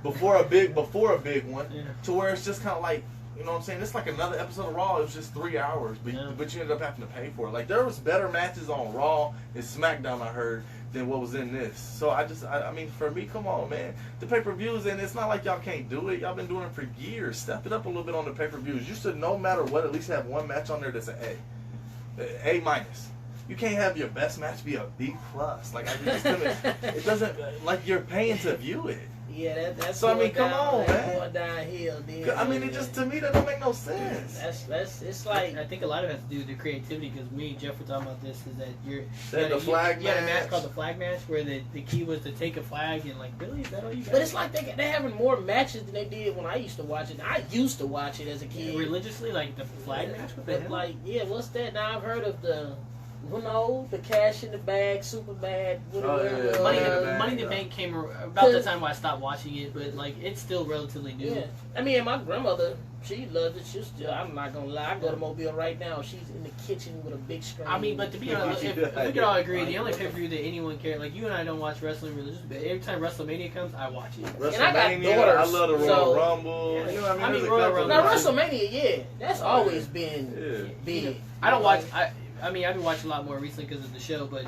C: before a big one, to where it's just kind of like. You know what I'm saying? It's like another episode of Raw. It was just 3 hours, but you ended up having to pay for it. Like, there was better matches on Raw and SmackDown, I heard, than what was in this. So I mean, for me, come on, man. The pay-per-views, and it's not like y'all can't do it. Y'all been doing it for years. Step it up a little bit on the pay-per-views. You should, no matter what, at least have one match on there that's an A minus. You can't have your best match be a B plus. Like, it doesn't, like, you're paying to view it.
B: Yeah, that's
C: so I mean, come on, man.
B: Going downhill,
C: I mean, it just, to me, that don't make no sense.
B: That's it's like,
A: I think a lot of it has to do with the creativity, because me and Jeff were talking about this, is that you had a match called the flag match where the key was to take a flag, and like, really, is that all you got?
B: But it's like they're having more matches than they did when I used to watch it. I used to watch it as a kid.
A: Religiously, like the flag match? What the hell?
B: Like, yeah, what's that? Now I've heard of the cash in the bag, super bad, whatever.
A: Money in the Bank came about the time when I stopped watching it, but like it's still relatively new.
B: Yeah, I mean, my grandmother, she loves it. She's still, I'm not gonna lie, I go to Mobile right now. She's in the kitchen with a big screen.
A: I mean, but to be honest, if we could all agree, the only pay-per-view that anyone cares, like you and I don't watch wrestling religiously, but every time WrestleMania comes, I watch it.
C: WrestleMania,
B: and I got daughters,
C: I love the Royal Rumble.
A: Yeah,
C: you know what I mean?
A: Royal Rumble.
B: Now WrestleMania, yeah, that's always been big.
A: I don't watch. I mean, I've been watching a lot more recently because of the show, but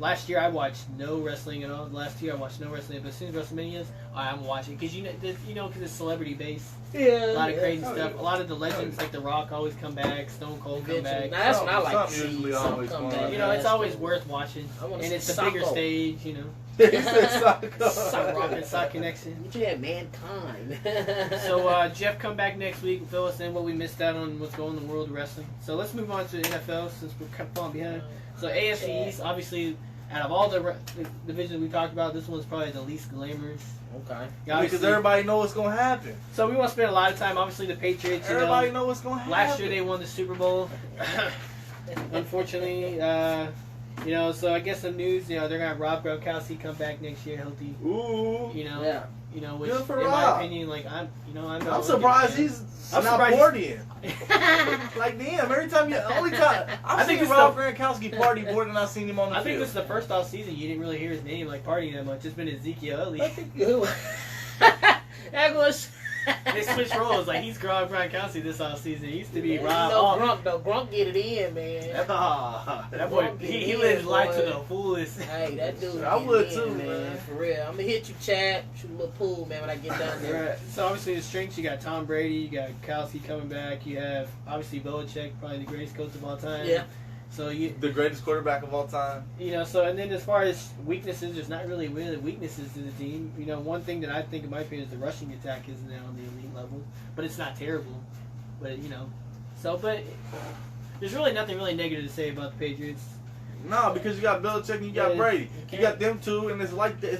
A: last year I watched no wrestling at all. Last year I watched no wrestling, but as soon as WrestleMania is, I'm watching because because it's celebrity based.
B: Yeah,
A: a lot of crazy stuff. A lot of the legends like The Rock always come back, Stone Cold come back.
B: Now, that's what I like to see.
C: Usually always
B: come
C: back.
A: It's always worth watching, and it's a bigger stage.
C: Sock
A: Rock and Sock Connection.
B: But you had Mankind.
A: So Jeff, come back next week and fill us in what we missed out on what's going on in the world of wrestling. So let's move on to the NFL since we're kind of falling behind. So AFC East, obviously, out of all the divisions we talked about, this one's probably the least glamorous.
B: Okay.
C: Because everybody knows what's going to happen.
A: So we want to spend a lot of time, obviously, the Patriots.
C: Everybody knows what's going to happen.
A: Last year they won the Super Bowl. Unfortunately, so I guess some news, they're going to have Rob Gronkowski come back next year healthy.
C: Ooh.
A: Which,
C: good for
A: in
C: Rob.
A: my opinion, like,
C: I'm surprised he's not Portian. Like, damn, every time I've seen Rob Gronkowski party more than I've seen him on the field.
A: I think this is the first off season you didn't really hear his name, like, partying that much. It's been Ezekiel Elliott.
B: That was...
A: They switched roles. Like, he's Gronkowski this off season. He used to be Rob.
B: Gronk get it in, man.
A: That boy, he lived his life to the fullest.
B: Hey, that dude.
C: I would
B: in,
C: too,
B: man. For real. I'm gonna hit you, Chad. Shoot a little pool, man, when I get down there.
A: Right. So obviously the strengths, you got Tom Brady, you got Kowski coming back, you have obviously Belichick, probably the greatest coach of all time.
B: Yeah.
A: So
C: the greatest quarterback of all time.
A: So and then as far as weaknesses, there's not really weaknesses to the team. One thing that I think, in my opinion, is the rushing attack is now on the elite level, but it's not terrible. But but there's really nothing really negative to say about the Patriots.
C: No, because you got Belichick and you got Brady. You got them two, and it's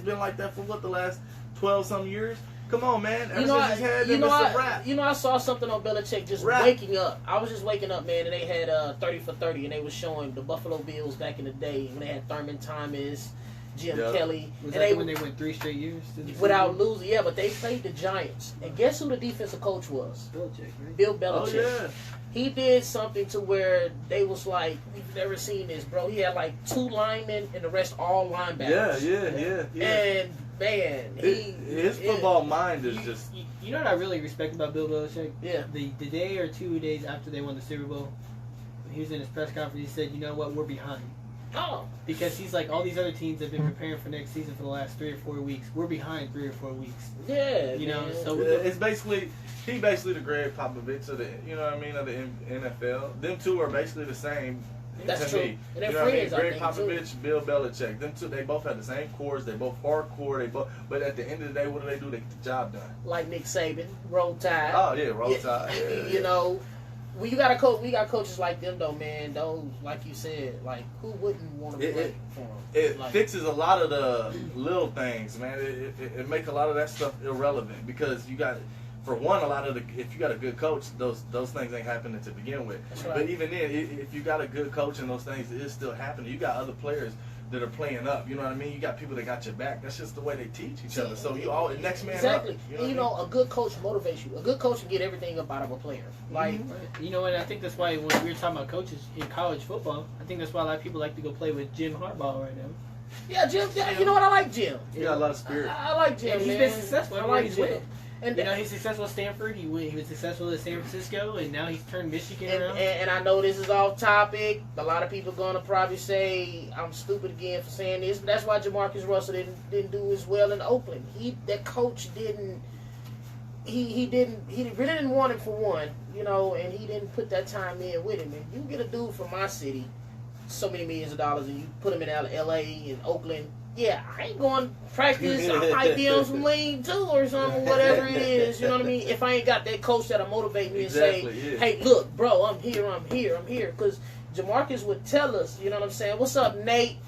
C: been like that for the last 12-some years. Come on, man.
B: I saw something on Belichick just waking up. I was just waking up, man, and they had 30 for 30, and they was showing the Buffalo Bills back in the day when they had Thurman Thomas, Jim Kelly.
A: Was that when they went 3 straight years?
B: Without losing, yeah, but they played the Giants. And guess who the defensive coach was?
A: Belichick, right?
B: Bill Belichick.
C: Oh, yeah.
B: He did something to where they was like, we've never seen this, bro. He had like 2 linemen and the rest all linebackers.
C: Yeah.
B: And man,
C: his football mind is just.
A: You know what I really respect about Bill Belichick?
B: Yeah.
A: The day or 2 days after they won the Super Bowl, when he was in his press conference, he said, "You know what? We're behind."
B: Oh.
A: Because he's like, all these other teams have been preparing for next season for the last 3 or 4 weeks. We're behind 3 or 4 weeks.
B: Yeah.
C: So it's basically the Greg Popovich of the of the NFL. Them two are basically the same.
B: That's true.
C: Me.
B: And they're friends,
C: Greg
B: I think,
C: Popovich,
B: too.
C: Bill Belichick. Them two, they both have the same cores. They both hardcore. But at the end of the day, what do? They get the job done.
B: Like Nick Saban, Roll Tide.
C: Oh yeah, Roll Tide. Yeah.
B: We got coaches like them though, man. Those, like you said, like who wouldn't want to play for them?
C: It fixes a lot of the little things, man. It makes a lot of that stuff irrelevant because you got. For one, if you got a good coach, those things ain't happening to begin with.
B: That's right.
C: But even then, if you got a good coach and those things, it is still happening. You got other players that are playing up. You know what I mean? You got people that got your back. That's just the way they teach each other. So you all next man
B: exactly.
C: up. You know
B: a good coach motivates you. A good coach can get everything up out of a player. Like
A: I think that's why when we were talking about coaches in college football, I think that's why a lot of people like to go play with Jim Harbaugh right now.
B: Yeah, Jim. You know what? I like Jim.
C: He got a lot of spirit.
B: I like Jim.
A: He's been successful.
B: I like Jim. And
A: you know, he's successful at Stanford. He was successful at San Francisco, and now he's turned Michigan around.
B: And I know this is off topic. A lot of people are gonna probably say I'm stupid again for saying this, but that's why Jamarcus Russell didn't do as well in Oakland. That coach didn't. He really didn't want him for one, you know, and he didn't put that time in with him. And you get a dude from my city, so many millions of dollars, and you put him in L.A. and Oakland. Yeah, I ain't going to practice. I might be on some lean too or something, whatever it is. You know what I mean? If I ain't got that coach that'll motivate me and say, hey, look, bro, I'm here. Because Jamarcus would tell us, you know what I'm saying? What's up, Nate?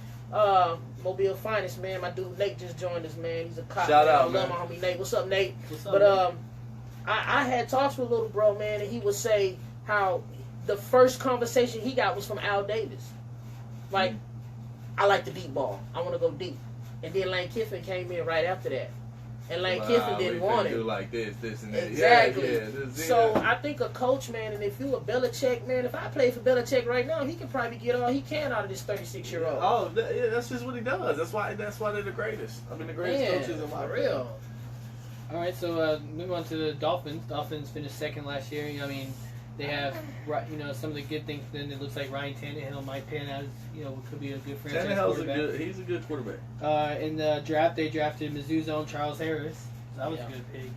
B: Mobile Finest, man. My dude Nate just joined us, man. He's a cop.
C: Shout out,
B: I love
C: man.
B: my homie Nate. What's up, Nate?
A: What's up,
B: But I had talks with little bro, man, and he would say how the first conversation he got was from Al Davis. Like, I like the deep ball. I want to go deep. And then Lane Kiffin came in right after that. And Lane Kiffin didn't want it.
C: Do like this, and that.
B: Exactly.
C: Yeah,
B: so I think a coach, man, and if you a Belichick, man, if I play for Belichick right now, he can probably get all he can out of this 36-year-old.
C: Oh, that's just what he does. That's why they're the greatest. I mean, the greatest coaches in my
B: for real.
A: All right, so move on to the Dolphins. Dolphins finished second last year. You know, I mean, they have, you know, some of the good things. Then it looks like Ryan Tannehill might pan out as, you know, could be a good franchise quarterback.
C: He's a good quarterback.
A: In the draft, they drafted Mizzou's own Charles Harris. So that was a good pick.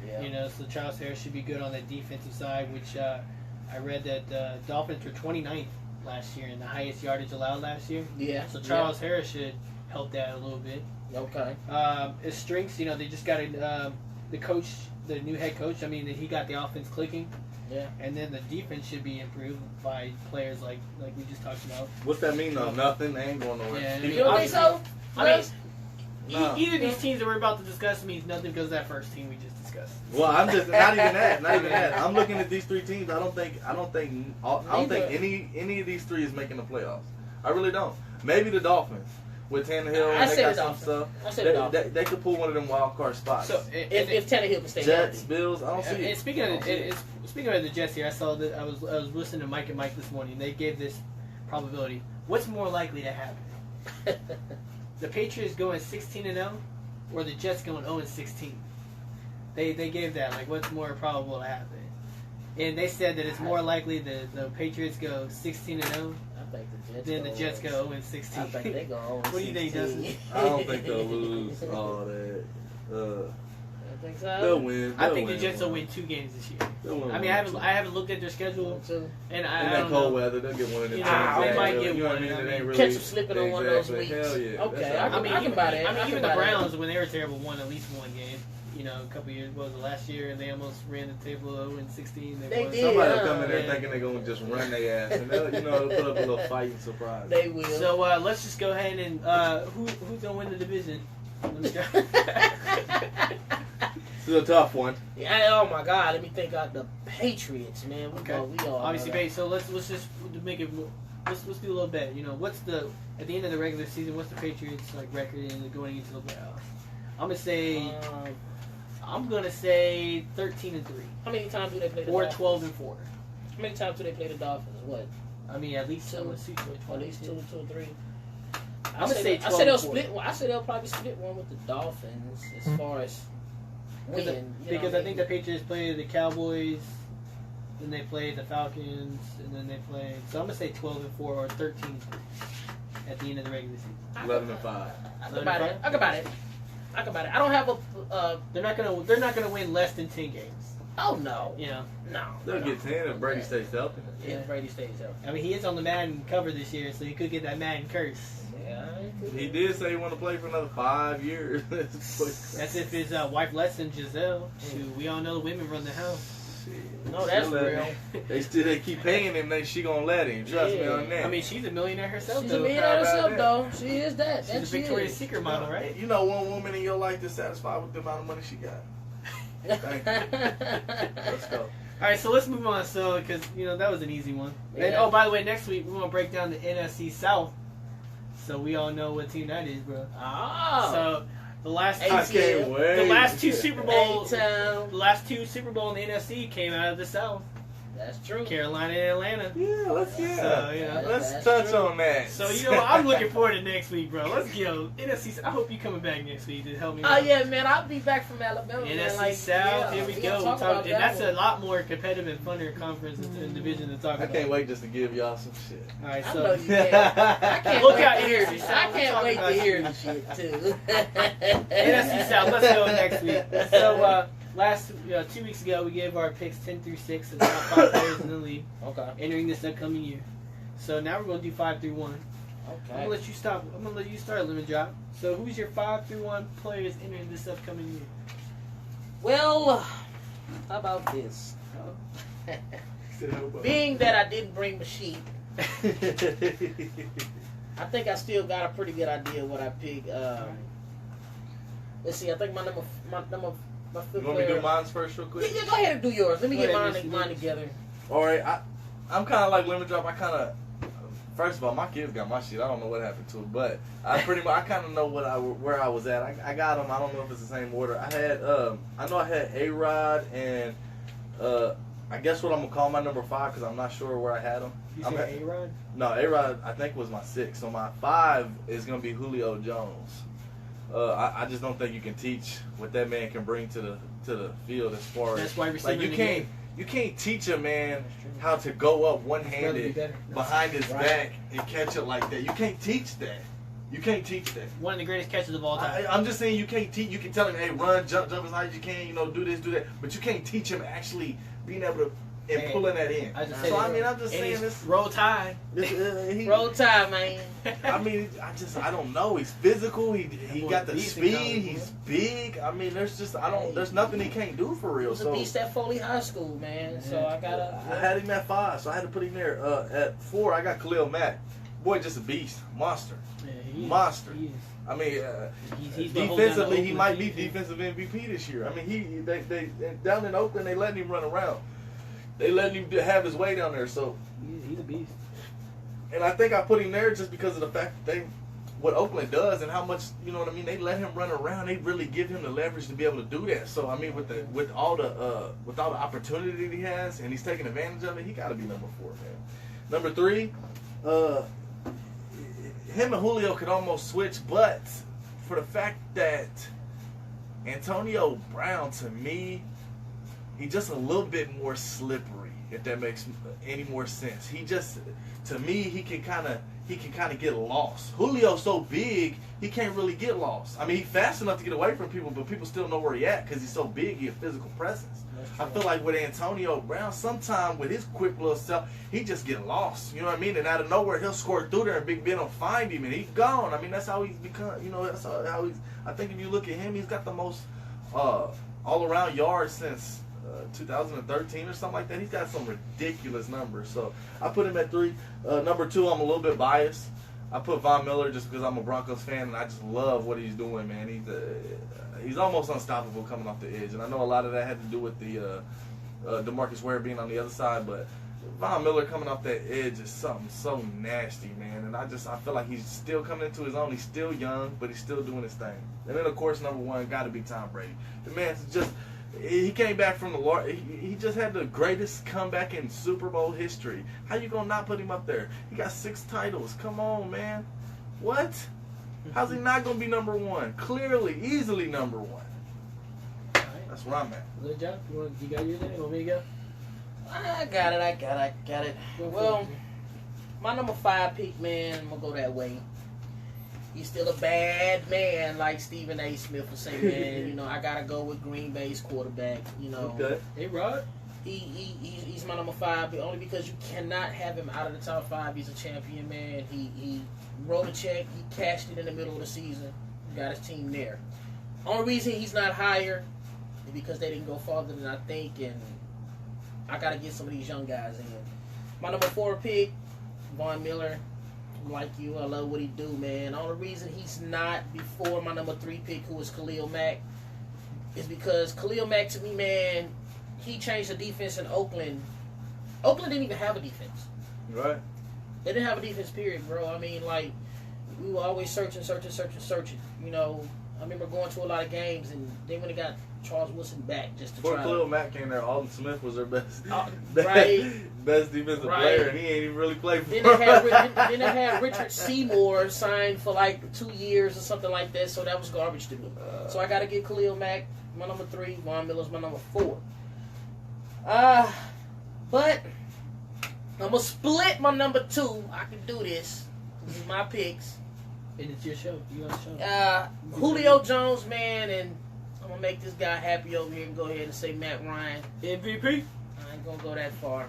B: Yeah.
A: You know, so Charles Harris should be good on the defensive side, which I read that Dolphins were 29th last year and the highest yardage allowed last year.
B: Yeah.
A: So Charles Harris should help that a little bit.
B: Okay.
A: His strengths, you know, they just got the coach, the new head coach. I mean, he got the offense clicking.
B: Yeah.
A: And then the defense should be improved by players like we just talked about.
C: What's that mean though? Nothing. They ain't going nowhere.
A: Yeah,
B: You don't think so?
A: I mean,
C: No.
A: either of these teams that we're about to discuss means nothing because that first team we just discussed.
C: Well, I'm just not even that. I'm looking at these three teams. I don't think any of these three is making the playoffs. I really don't. Maybe the Dolphins with Tannehill.
B: I
C: they
B: say
C: got
B: the
C: some
B: Dolphins.
C: stuff.
B: I say the Dolphins.
C: They could pull one of them wild card spots.
A: So
B: If Tannehill can stay
C: Jets,
B: healthy.
C: Bills, I don't see
A: and
C: it.
A: speaking of the Jets here, I saw that I was listening to Mike and Mike this morning. They gave this probability. What's more likely to happen? The Patriots going 16-0, or the Jets going 0-16? They gave that, like, what's more probable to happen? And they said that it's more likely the Patriots go 16-0
B: I think the Jets
A: than the Jets go 0-16.
B: I think they go 0-16.
A: What do you think, Dustin?
C: I don't think they'll lose all that.
B: I think
C: They'll
B: so.
C: win.
A: I think the Jets will win 2 games this year. I mean, I haven't looked at their schedule, and I
C: In that
A: don't
C: cold
A: know.
C: weather, they'll get one of them.
A: You
C: teams
A: know, they
C: that
A: might
C: will,
A: get
C: you know
A: one.
C: what I mean?
A: I
C: It ain't
A: mean,
C: really,
B: Catch them slipping on one of those
C: exactly.
B: weeks.
C: Hell yeah.
B: Okay,
C: That's
B: I
C: all
B: can
C: right.
B: buy that.
A: I mean,
B: I
A: even
B: can
A: the
B: buy that.
A: Browns, when they were terrible, won at least one game. You know, a couple years, what was it, last year, and they almost ran the table 0-16.
B: They
A: won.
B: did.
C: Somebody will come in there
A: Yeah.
C: thinking they're going to just run their ass. And they'll, they'll put up a little fight and surprise.
B: They will.
A: So let's just go ahead and who's gonna win the division? Let's go.
C: This is a tough one.
B: Yeah, oh my God! Let me think of the Patriots, man. We all
A: Obviously,
B: know that.
A: base. So let's just make it. Let's do a little bet. You know, what's the at the end of the regular season? What's the Patriots like record in going into the playoffs? I'm gonna say 13-3
B: How many times do they play the
A: or
B: Dolphins?
A: 12-4.
B: How many times do they play the Dolphins? What?
A: I mean, at least
B: Two.
A: two.
B: At least two or three.
A: I'm gonna say
B: I said they'll
A: 12-4.
B: split. I said they'll probably split one with the Dolphins as far as winning.
A: Because I think the Patriots play the Cowboys, then they play the Falcons, and then they play. So I'm gonna say 12-4 or 13-3 at the end of the regular season.
C: 11-5.
B: I can buy that. I can buy that. I don't have a.
A: They're not gonna win less than 10 games.
B: Oh no.
A: You know.
B: No.
C: They'll get 10 if Brady stays healthy.
B: Yeah, Brady stays healthy.
A: I mean, he is on the Madden cover this year, so he could get that Madden curse.
B: Yeah.
C: He did say he wanted to play for another 5 years.
A: That's if his wife lets him, Giselle. Shoot, we all know the women run the house.
B: No, that's real.
C: They keep paying him. She gonna let him. Trust me on that.
A: I mean, she's a millionaire herself,
B: She's
A: though.
B: a millionaire herself,
C: that.
B: though. She is that.
A: She's a Victoria's Secret model, right?
C: You know, one woman in your life that's satisfied with the amount of money she got. Thank you. Let's go.
A: All right, so let's move on. So, because that was an easy one.
B: Yeah.
A: And, oh, by the way, next week we're gonna break down the NFC South, so we all know what team that is, bro.
B: Oh.
A: So the last
C: I can't wait.
A: the last two Super Bowls,
B: A-Town.
A: the last two Super Bowl in the NFC came out of the South.
B: That's true.
A: Carolina and Atlanta.
C: Yeah, let's
A: So, yeah.
C: let's
B: That's
C: touch
B: true.
C: on that.
A: So, I'm looking forward to next week, bro. Let's go. NFC, I hope you're coming back next week to help me
B: Oh
A: out.
B: yeah, man, I'll be back from Alabama.
A: NFC
B: man. Like,
A: South, here we
B: gonna
A: go.
B: talk about
A: And that's
B: that
A: a lot more competitive and funner conference and division to talk
C: I
A: about.
C: can't wait just to give y'all some shit.
A: All right,
B: I
A: so
B: know you can. I can't
A: Look
B: wait
A: out,
B: to hear
A: NFC
B: this.
A: South.
B: I
A: We're
B: can't
A: talking
B: wait to
A: about
B: hear
A: shit.
B: this shit too.
A: NFC South, let's go next week. So, last 2 weeks ago, we gave our picks 10 through 6 of the top 5 players in the league
B: Okay.
A: entering this upcoming year. So now we're going to do 5 through 1. I'm
B: Okay.
A: gonna let you stop. I'm gonna let you start, Lemon Drop. So, who's your 5 through 1 players entering this upcoming year?
B: Well, how about this? Being that I didn't bring my sheet, I think I still got a pretty good idea of what I picked. Let's see. I think my fifth
C: You want me to
B: player.
C: do mine first real quick?
B: Yeah, go ahead and do yours. Let me
A: Go
B: get
A: ahead, Mr.
B: mine
A: Lewis.
B: together.
C: All right, I'm kind of like Lemon Drop. First of all, my kids got my shit. I don't know what happened to it, but I kind of know where I was at. I got them. I don't know if it's the same order. I know I had A-Rod and I guess what I'm gonna call my number 5 because I'm not sure where I had them.
A: You say A-Rod?
C: No, A-Rod I think was my 6. So my 5 is gonna be Julio Jones. I just don't think you can teach what that man can bring to the field as far as
A: That's why receiver
C: like
A: in the game.
C: you can't teach a man how to go up one-handed
A: better.
C: behind his
B: Right.
C: back and catch it like that. You can't teach that. You can't teach that.
A: One of the greatest catches of all time.
C: I'm just saying you can't teach. You can tell him, hey, run, jump as high as you can. Do this, do that. But you can't teach him actually being able to and
A: Hey,
C: pulling that in.
A: I just
C: So
A: said
C: I
A: it.
C: mean, I'm just
A: And
C: saying
A: it's
C: this.
A: Roll Tide.
B: Roll Tide, man.
C: I mean, I don't know. He's physical. He
A: boy
C: got the
A: beast in
C: speed.
A: college,
C: He's
A: boy.
C: big. I mean, there's nothing he can't do for
B: He
C: real.
B: was a
C: So
B: beast at Foley High School, man. So I gotta.
C: I had him at 5, so I had to put him there. At 4, I got Khalil Mack. Boy, just a beast, monster.
A: Yeah, he is.
C: Monster.
A: He is.
C: I mean,
A: He's the whole down
C: defensively,
A: the
C: he
A: Oakland
C: might be
A: team.
C: defensive MVP this year. I mean, they down in Oakland, they letting him run around. They letting him have his way down there. So,
A: He's a beast.
C: and I think I put him there just because of the fact that what Oakland does and how much, you know what I mean. They let him run around. They really give him the leverage to be able to do that. So, I mean, with all the opportunity that he has, and he's taking advantage of it, he got to be number 4, man. Number 3, him and Julio could almost switch, but for the fact that Antonio Brown, to me, he's just a little bit more slippery, if that makes any more sense. He just, to me, he can kind of get lost. Julio's so big, he can't really get lost. I mean, he's fast enough to get away from people, but people still know where he at because he's so big, he's a physical presence. I feel like with Antonio Brown, sometime with his quick little self, he just get lost. You know what I mean? And out of nowhere, he'll score through there, and Big Ben will find him, and he's gone. I mean, that's how he's become. That's how he's. I think if you look at him, he's got the most all-around yards since 2013 or something like that. He's got some ridiculous numbers. So I put him at 3. Number 2, I'm a little bit biased. I put Von Miller just because I'm a Broncos fan, and I just love what he's doing, man. He's almost unstoppable coming off the edge, and I know a lot of that had to do with the DeMarcus Ware being on the other side, but Von Miller coming off that edge is something so nasty, man. And I feel like he's still coming into his own. He's still young, but he's still doing his thing. And then, of course, number 1 got to be Tom Brady. The man's just, he came back from the Lord. He just had the greatest comeback in Super Bowl history. How you gonna not put him up there? He got 6 titles. Come on, man. What? How's he not gonna be number 1? Clearly, easily number 1.
A: All right.
C: That's where I'm at.
A: Good job. You got yours there? You want me to go?
B: I got it.
A: Go for
B: Well,
A: it.
B: my number 5 pick, man, I'm gonna go that way. He's still a bad man, like Stephen A. Smith would say, man. I gotta go with Green Bay's quarterback.
C: Okay.
A: Hey, Rod.
B: He's my number 5, but only because you cannot have him out of the top 5. He's a champion, man. He wrote a check. He cashed it in the middle of the season. Got his team there. Only reason he's not higher is because they didn't go farther than I think, and I got to get some of these young guys in. My number 4 pick, Von Miller. Like you, I love what he do, man. The only reason he's not before my number 3 pick, who is Khalil Mack, is because Khalil Mack, to me, man, he changed the defense in Oakland. Oakland didn't even have a defense.
C: Right.
B: They didn't have a defense, period, bro. I mean, like, we were always searching. I remember going to a lot of games, and then when they got Charles Woodson back just to
C: Before
B: try.
C: Khalil Mack came there, Alden Smith was their best,
B: Right.
C: best defensive player, and he ain't even really played for
B: Then
C: them.
B: they had Richard Seymour signed for like 2 years or something like that, so that was garbage to me. So I got to get Khalil Mack my number 3, Von Miller's my number 4. But I'm gonna split my number 2. I can do this. This is my picks.
A: And it's your show. You on the show.
B: Julio Jones, man, and I'm gonna make this guy happy over here and go ahead and say Matt Ryan.
A: MVP?
B: I ain't gonna go that far.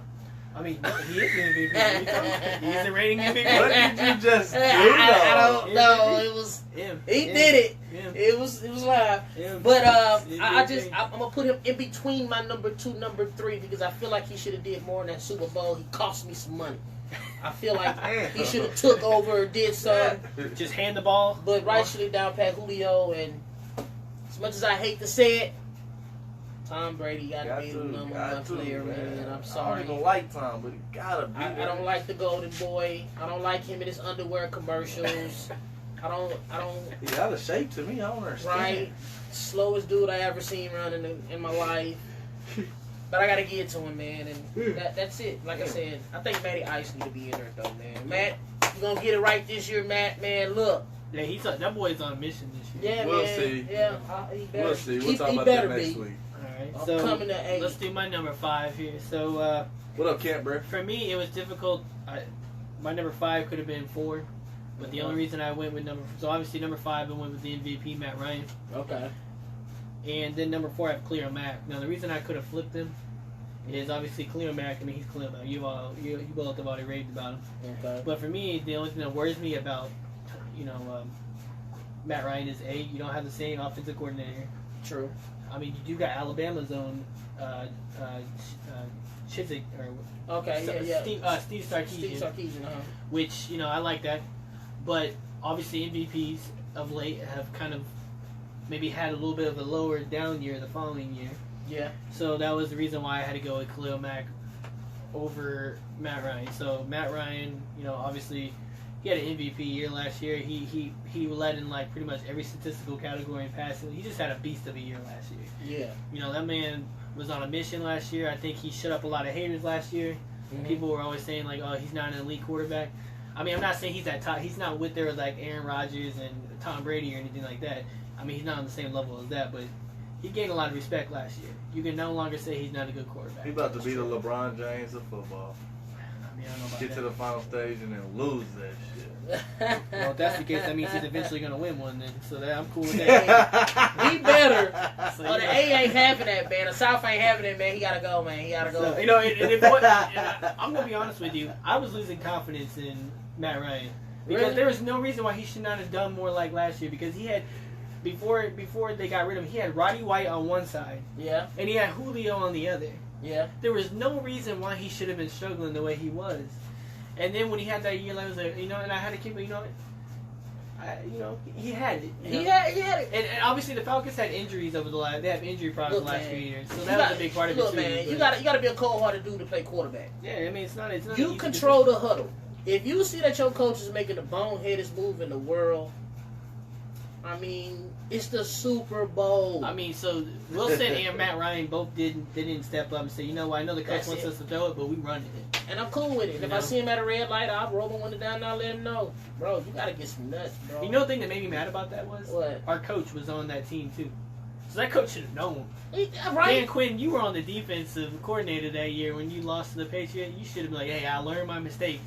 A: I mean, he is the MVP. He's the rating MVP.
C: What did you just do?
B: I don't know. It was
A: Him.
B: he did it.
A: Him.
B: It was live.
A: Him.
B: But I'm
A: MVP.
B: gonna put him in between my number 2, number 3 because I feel like he should have did more in that Super Bowl. He cost me some money. I feel like he should have took over, did something,
A: Just hand the ball.
B: but rightfully down pat Julio. And as much as I hate to say it, Tom Brady got to be the number 1 player, man. I'm
C: I
B: sorry.
C: don't even like Tom, but he gotta be.
B: I don't like the Golden Boy. I don't like him in his underwear commercials. I don't.
C: He's out of shape to me. I don't understand.
B: Right, slowest dude I ever seen running in my life. But I gotta give it to him, man, and that's it. Like I said, I think Matty Ice need to be in there though, man. Matt, you gonna get it right this year, Matt? Man, look.
A: Yeah, that boy's on a mission this year.
B: Yeah,
C: We'll
B: man.
C: see.
B: Yeah, he better.
C: We'll see. We'll
B: He
C: talk about
B: better
C: that next
B: be.
C: week.
A: All right,
B: I'm
A: so
B: coming to 8.
A: let's do my number 5 here. So
C: What up, Camp Bro?
A: for me, it was difficult. My number 5 could have been 4, but the only reason I went with obviously number 5, I went with the MVP, Matt Ryan,
B: Okay.
A: and then number 4, I have Khalil Mack. Now the reason I could have flipped him is obviously Khalil Mack. I mean, he's Khalil Mack. You both have already raved about him.
B: Okay.
A: But for me, the only thing that worries me about, Matt Ryan is you don't have the same offensive coordinator.
B: True.
A: I mean, you do got Alabama's own Chizik or
B: Okay. Yeah.
A: Steve Sarkisian,
B: Steve Sarkisian.
A: which I like that. But obviously, MVPs of late have kind of maybe had a little bit of a lower down year the following year.
B: Yeah.
A: So that was the reason why I had to go with Khalil Mack over Matt Ryan. So Matt Ryan, obviously he had an MVP year last year. He led in like pretty much every statistical category in passing. He just had a beast of a year last year.
B: Yeah.
A: That man was on a mission last year. I think he shut up a lot of haters last year.
B: Mm-hmm.
A: People were always saying like, oh, he's not an elite quarterback. I mean, I'm not saying he's at top. He's not with there with like Aaron Rodgers and Tom Brady or anything like that. I mean, he's not on the same level as that, but he gained a lot of respect last year. You can no longer say he's not a good quarterback.
C: He about to be the LeBron James of football.
A: I mean, I don't know about
C: Get
A: that.
C: to the final stage and then lose that shit.
A: Well, if that's the case, that means he's eventually going to win one then. So I'm cool with that.
B: He better.
A: So,
B: The A ain't having that, man. The South ain't having it, man. He gotta go, man. He gotta go.
A: So, I'm going to be honest with you. I was losing confidence in Matt Ryan. Because
B: Really?
A: there was no reason why he should not have done more like last year. Because he had, before they got rid of him, he had Roddy White on one side.
B: Yeah.
A: And he had Julio on the other.
B: Yeah.
A: There was no reason why he should have been struggling the way he was. And then when he had that year, I was like, and I had to keep it, he had it.
B: He had it.
A: And obviously the Falcons had injuries over they have injury problems
B: Look,
A: the last
B: man,
A: few years. So
B: You
A: that
B: got-
A: was a big part of it
B: look,
A: too.
B: man, you
A: but-
B: gotta be a cold-hearted dude to play quarterback.
A: Yeah, I mean it's not an
B: You
A: easy
B: control
A: position.
B: the huddle. If you see that your coach is making the boneheadest move in the world, I mean, it's the Super Bowl.
A: I mean, so Wilson and Matt Ryan both didn't step up and say, what, I know the coach
B: That's
A: wants
B: it.
A: us to throw it, but we running it.
B: And I'm cool with it. And if I see him at a red light, I'll roll my window down and I'll let him know. Bro, you gotta get some nuts, bro.
A: The thing that made me mad about that was
B: What?
A: our coach was on that team too. So that coach should have known. Dan
B: Right?
A: Quinn, you were on the defensive coordinator that year when you lost to the Patriots. You should have been like, hey, I learned my mistake.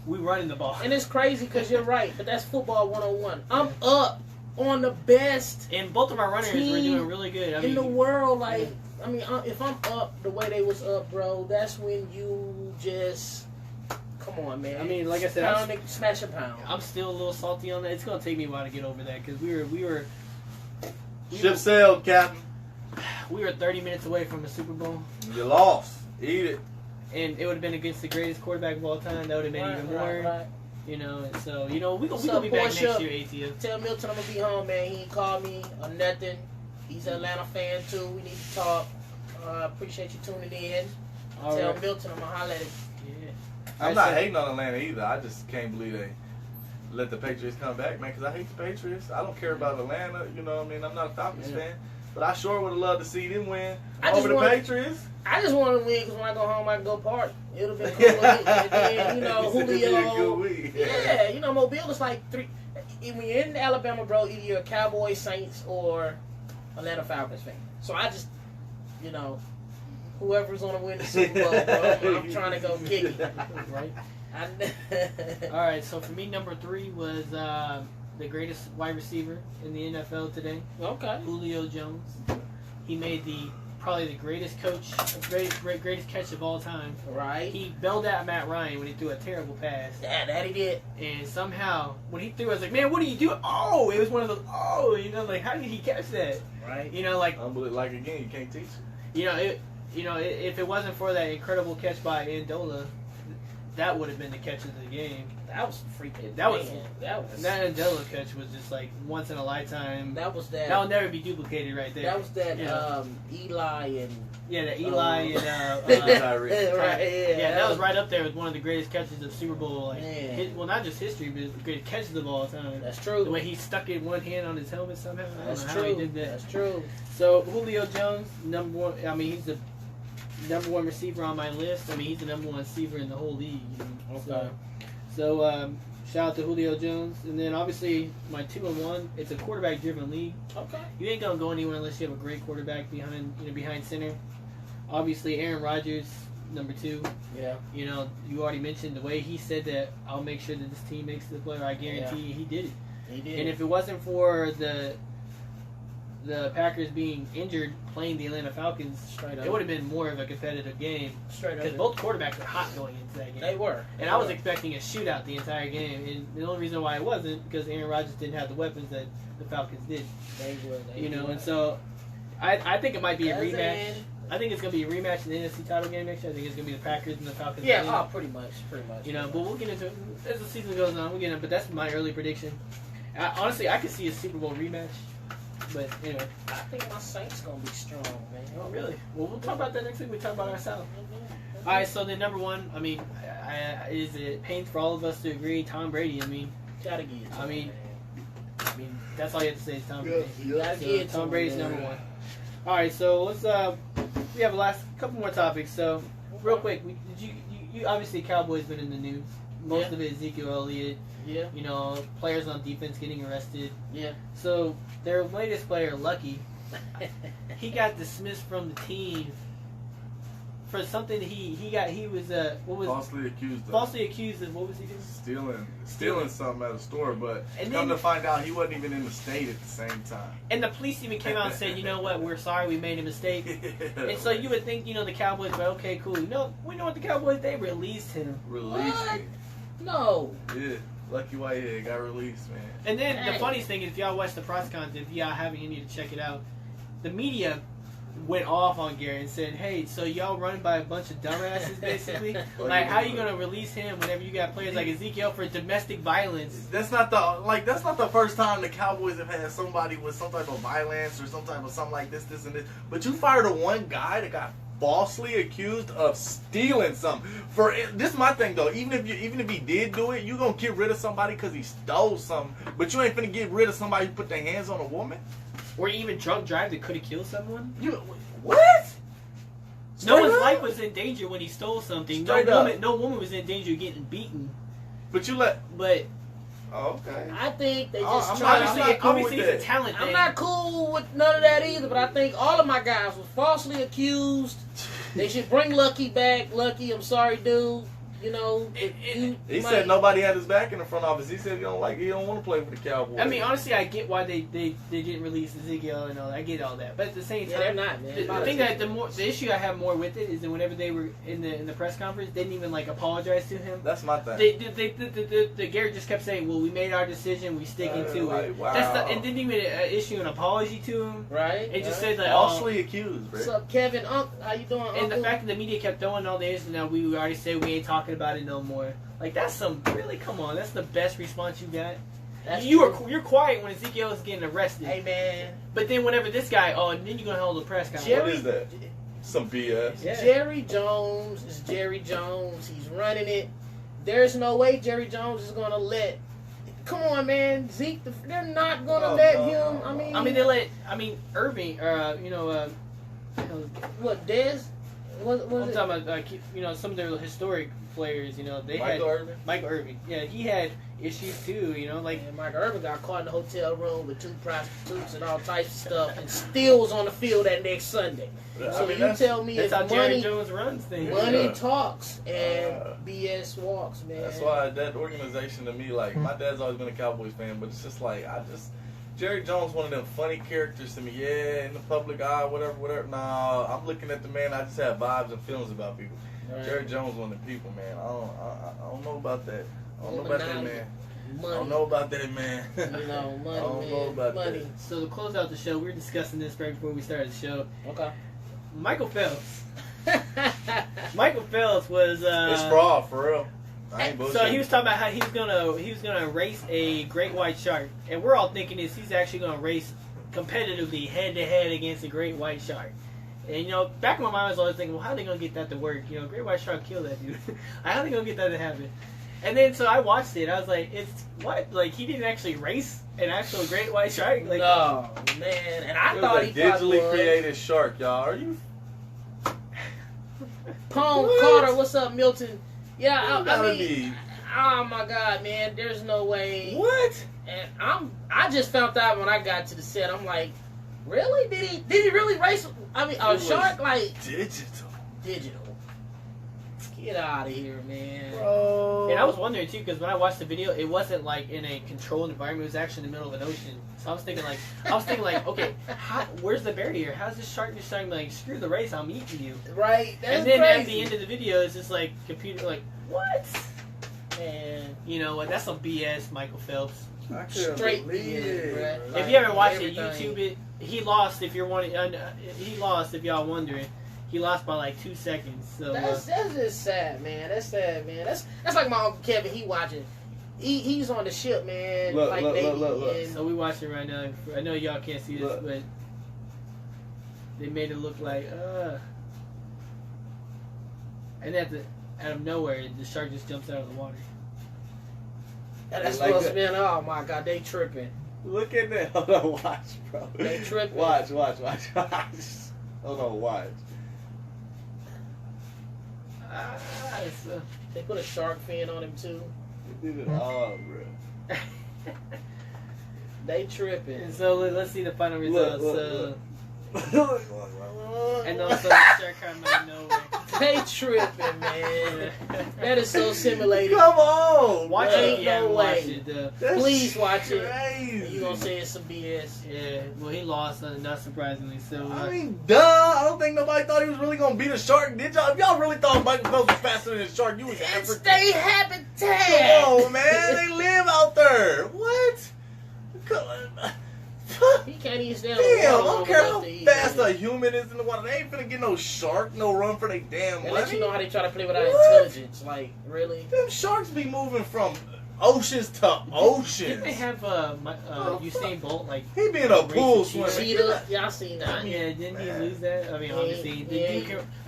A: We running the ball.
B: And it's crazy because you're right, but that's football 101. I'm up on the best
A: And both of our runners were
B: team
A: doing really good. I
B: in
A: mean,
B: the world. Like, I mean, if I'm up the way they was up, bro, that's when you just come on, man.
A: I mean, like I said,
B: pound and smash a pound.
A: I'm still a little salty on that. It's gonna take me a while to get over that because we were
C: Ship sailed, Captain.
A: 30 minutes away from the Super Bowl,
C: You lost. Eat it.
A: and it would have been against the greatest quarterback of all time. That would have been even more.
B: Right.
A: And so we gonna
B: What's
A: be
B: up,
A: back
B: Portia?
A: next year, ATF.
B: Tell Milton I'm gonna be home, man. He ain't called me or nothing. He's an Atlanta fan too. We need to talk. Appreciate you tuning in.
A: All
B: Tell
A: right.
B: Milton I'm gonna holler at him.
A: Yeah.
C: I'm not hating on Atlanta either. I just can't believe they let the Patriots come back, man, because I hate the Patriots. I don't care about Atlanta, you know what I mean? I'm not a Falcons fan. But I sure would have loved to see them win over the Patriots.
B: I just wanted to win because when I go home, I can go party. It would have been cool. And then, you know, Julio. Yeah, you know, Mobile is like 3. When you're in Alabama, bro, either you're a Cowboys, Saints, or Atlanta Falcons fan. So I just, you know, whoever's going to win the Super Bowl, bro, I'm trying to go kick it.
A: Right? All right, so for me, number 3 was the greatest wide receiver in the NFL today.
B: Okay.
A: Julio Jones. He made probably the greatest greatest catch of all time.
B: Right.
A: He bailed out Matt Ryan when he threw a terrible pass.
B: Yeah, that he did.
A: And somehow, when he threw, I was like, man, what are you doing? Oh, it was one of those, you know, like, how did he catch that?
B: Right.
A: You know, like,
C: again, you can't teach it.
A: You know, if it wasn't for that incredible catch by Amendola, that would have been the catch of the game.
B: That was freaking.
A: That
B: that
A: Amendola catch was just like once in a lifetime.
B: That was that.
A: That will never be duplicated right there.
B: That was that. Eli and.
A: Yeah, the Eli and
B: Tyree. Right.
A: Yeah, that was right up there with one of the greatest catches of Super Bowl. Like,
B: Man.
A: Not just history, but the greatest catches of all time.
B: That's true.
A: The way he stuck it one hand on his helmet somehow.
B: That's
A: I don't know
B: true.
A: how he did that.
B: That's true.
A: So Julio Jones, number 1. I mean, he's the number 1 receiver on my list. I mean, he's the number 1 receiver in the whole league.
B: Okay.
A: So shout out to Julio Jones, and then obviously my 2 and 1. It's a quarterback-driven league.
B: Okay.
A: You ain't gonna go anywhere unless you have a great quarterback behind center. Obviously, Aaron Rodgers, number 2.
B: Yeah.
A: You know, you already mentioned the way he said that I'll make sure that this team makes the play. I guarantee you, he did it.
B: He did.
A: And if it wasn't for the Packers being injured playing the Atlanta Falcons, it would have been more of a competitive game.
B: Straight up.
A: Because both quarterbacks were hot going into that game.
B: They were.
A: And I was expecting a shootout the entire game. And the only reason why it wasn't because Aaron Rodgers didn't have the weapons that the Falcons did.
B: They were.
A: And so I think it might be a rematch. I think it's going to be a rematch in the NFC title game next year. I think it's going to be the Packers and the Falcons.
B: Yeah, pretty much.
A: You know, but we'll get into it as the season goes on. We'll get into it, but that's my early prediction. Honestly, I could see a Super Bowl rematch. But anyway,
B: I think my Saints gonna be strong, man.
A: Oh, really? Well, we'll talk about that next week. We talk about ourselves. All right. So then, number 1. I mean, is it pains for all of us to agree? Tom Brady. I mean,
B: gotta get it.
A: I mean, that's all you have to say is Tom Brady.
B: You gotta get it.
A: Tom Brady's number 1. All right. So let's. We have a couple more topics. So real quick, you obviously Cowboys been in the news. Most of it Ezekiel Elliott.
B: Yeah.
A: You know, players on defense getting arrested.
B: Yeah.
A: So their latest player, Lucky, he got dismissed from the team for something he was
C: falsely accused
A: of what was he doing?
C: Stealing something at a store, but come to find out he wasn't even in the state at the same time.
A: And the police even came out and said, you know what, we're sorry, we made a mistake. And so you would think, the Cowboys, but okay, cool. No, we know what the Cowboys, they released him.
C: Released him.
B: No.
C: Yeah. Lucky Whitehead got released, man.
A: And then the funniest thing is, if y'all watch the press conference, if y'all haven't, you need to check it out. The media went off on Gary and said, "Hey, so y'all run by a bunch of dumbasses, basically. Like, how you gonna release him whenever you got players like Ezekiel for domestic violence?"
C: That's not the first time the Cowboys have had somebody with some type of violence or some type of something like this, and this. But you fired one guy that got falsely accused of stealing something. This is my thing though. Even if he did do it, you gonna get rid of somebody because he stole something. But you ain't finna get rid of somebody who put their hands on a woman.
A: Or even drunk drive that could have killed someone.
C: What?
A: No one's life was in danger when he stole something. No woman was in danger of getting beaten.
C: But oh, okay.
B: I think they
C: I'm
B: just
A: obviously it's a talent thing.
B: I'm not cool with none of that either, but I think all of my guys were falsely accused. They should bring Lucky back. Lucky, I'm sorry, dude. He
C: said nobody had his back in the front office. He said he don't want to play for the Cowboys.
A: I mean, honestly, I get why they didn't release Ezekiel and all that. I get all that, but at the same time,
B: they're not, man.
A: The thing that the issue I have more with it is that whenever they were in the press conference, they didn't even apologize to him.
C: That's my thing.
A: The Garrett just kept saying, "Well, we made our decision. We sticking to it."
C: Wow.
A: And didn't even issue an apology to him.
B: Right.
A: It just said
C: falsely accused.
B: What's up, Kevin? How you doing?
A: And the fact that the media kept throwing all the issues, now we already said we ain't talking about it no more. That's come on, that's the best response you got. You're quiet when Ezekiel is getting arrested.
B: Hey man.
A: But then whenever this guy, and then you're gonna hold a press conference.
C: What is that? Some BS.
B: Yeah. Jerry Jones is Jerry Jones. He's running it. There's no way Jerry Jones is gonna let come on, man. Zeke, they're not gonna let him.
A: Irving,
B: what, Dez?
A: I'm talking about, some of their historic players, they Michael Irving. Yeah, he had issues too,
B: And Michael Irvin got caught in the hotel room with 2 prostitutes and all types of stuff, and still was on the field that next Sunday. So you tell me
A: that's
B: if
A: how Jerry Jones runs things.
B: Money talks and BS walks, man.
C: That's why that organization to me, like, my dad's always been a Cowboys fan, but it's just like, Jerry Jones, one of them funny characters to me. Yeah, in the public eye, whatever. Nah, I'm looking at the man. I just have vibes and feelings about people. Right. Jerry Jones, one of the people, man. I don't know about that. I don't know about that, man.
B: Money.
C: I don't know about that, man.
B: Money,
C: I don't
B: man.
C: know about
B: money.
C: that.
A: So to close out the show, we were discussing this right before we started the show.
B: Okay.
A: Michael Phelps. Michael Phelps was.
C: It's fraud, for real. I ain't bullshitting.
A: So he was talking about how he was gonna race a great white shark, and we're all thinking he's actually gonna race competitively head to head against a great white shark. And back in my mind I was always thinking, well, how are they gonna get that to work? Great white shark killed that dude. How are they gonna get that to happen? And then so I watched it. I was like, it's what? Like he didn't actually race an actual great white shark? Like,
B: no, man. And I thought he
C: digitally created shark, y'all. Are you?
B: Pone Carter, what's up, Milton? Yeah, I mean, oh my God, man, there's no way.
C: What?
B: And I just found out when I got to the set. I'm like, really? Did he really race? I mean, a shark like digital. Get out of here, man.
C: Bro.
A: And I was wondering too, because when I watched the video, it wasn't like in a controlled environment. It was actually in the middle of an ocean. So I was thinking like, okay, where's the barrier? How's this shark just saying like, screw the race, I'm eating you?
B: Right. That's
A: and then
B: crazy.
A: at the end of the video, it's just like computer, like, what?
B: Man,
A: you know what? That's some BS, Michael Phelps.
C: I couldn't
B: Straight
C: believe it.
B: BS,
A: If you ever watched it, YouTube it. He lost. If you're wanting, he lost. If y'all wondering. He lost by like 2 seconds. So
B: that's just sad, man. That's sad, man. That's like my Uncle Kevin. He watching. He's on the ship, man.
C: Look.
A: So we watching right now. I know y'all can't see this, but they made it look like and out of nowhere, the shark just jumps out of the water.
B: That's supposed to be. Oh my God, they tripping.
C: Look at that. Hold on, watch, bro.
B: They tripping.
C: Watch. Hold on, watch.
B: They put a shark fin on him too.
C: They did it all, bro.
B: They tripping.
A: And so let's see the final results.
C: Look.
A: And also the shark coming out of nowhere.
B: They tripping, man. That is so simulated.
C: Come on,
A: Watch it. Yeah,
B: no
A: watch
B: way.
A: it.
B: Please watch
C: crazy.
B: it. You gonna say it's some BS?
A: Yeah. Well, he lost, not surprisingly. So.
C: I mean, duh. I don't think nobody thought he was really gonna beat a shark. Did y'all? If y'all really thought Michael Phelps was faster than a shark, you was
B: It's their habitat.
C: Come on, man. They live out there. What? Come on.
B: He can't even stand
C: Damn, I
B: on the water
C: don't care how
B: to eat,
C: fast
B: man.
C: a human is in the water. They ain't finna get no shark, no run for they damn
B: They
C: money.
B: let you know how they try to play without
C: What?
B: intelligence. Like, really?
C: Them sharks be moving from oceans to oceans.
A: Didn't they have Usain Bolt like?
C: He be in a pool
A: Racing
C: swimming.
B: Cheetah? Yeah, I seen that.
A: Yeah, didn't he lose that? I mean, obviously,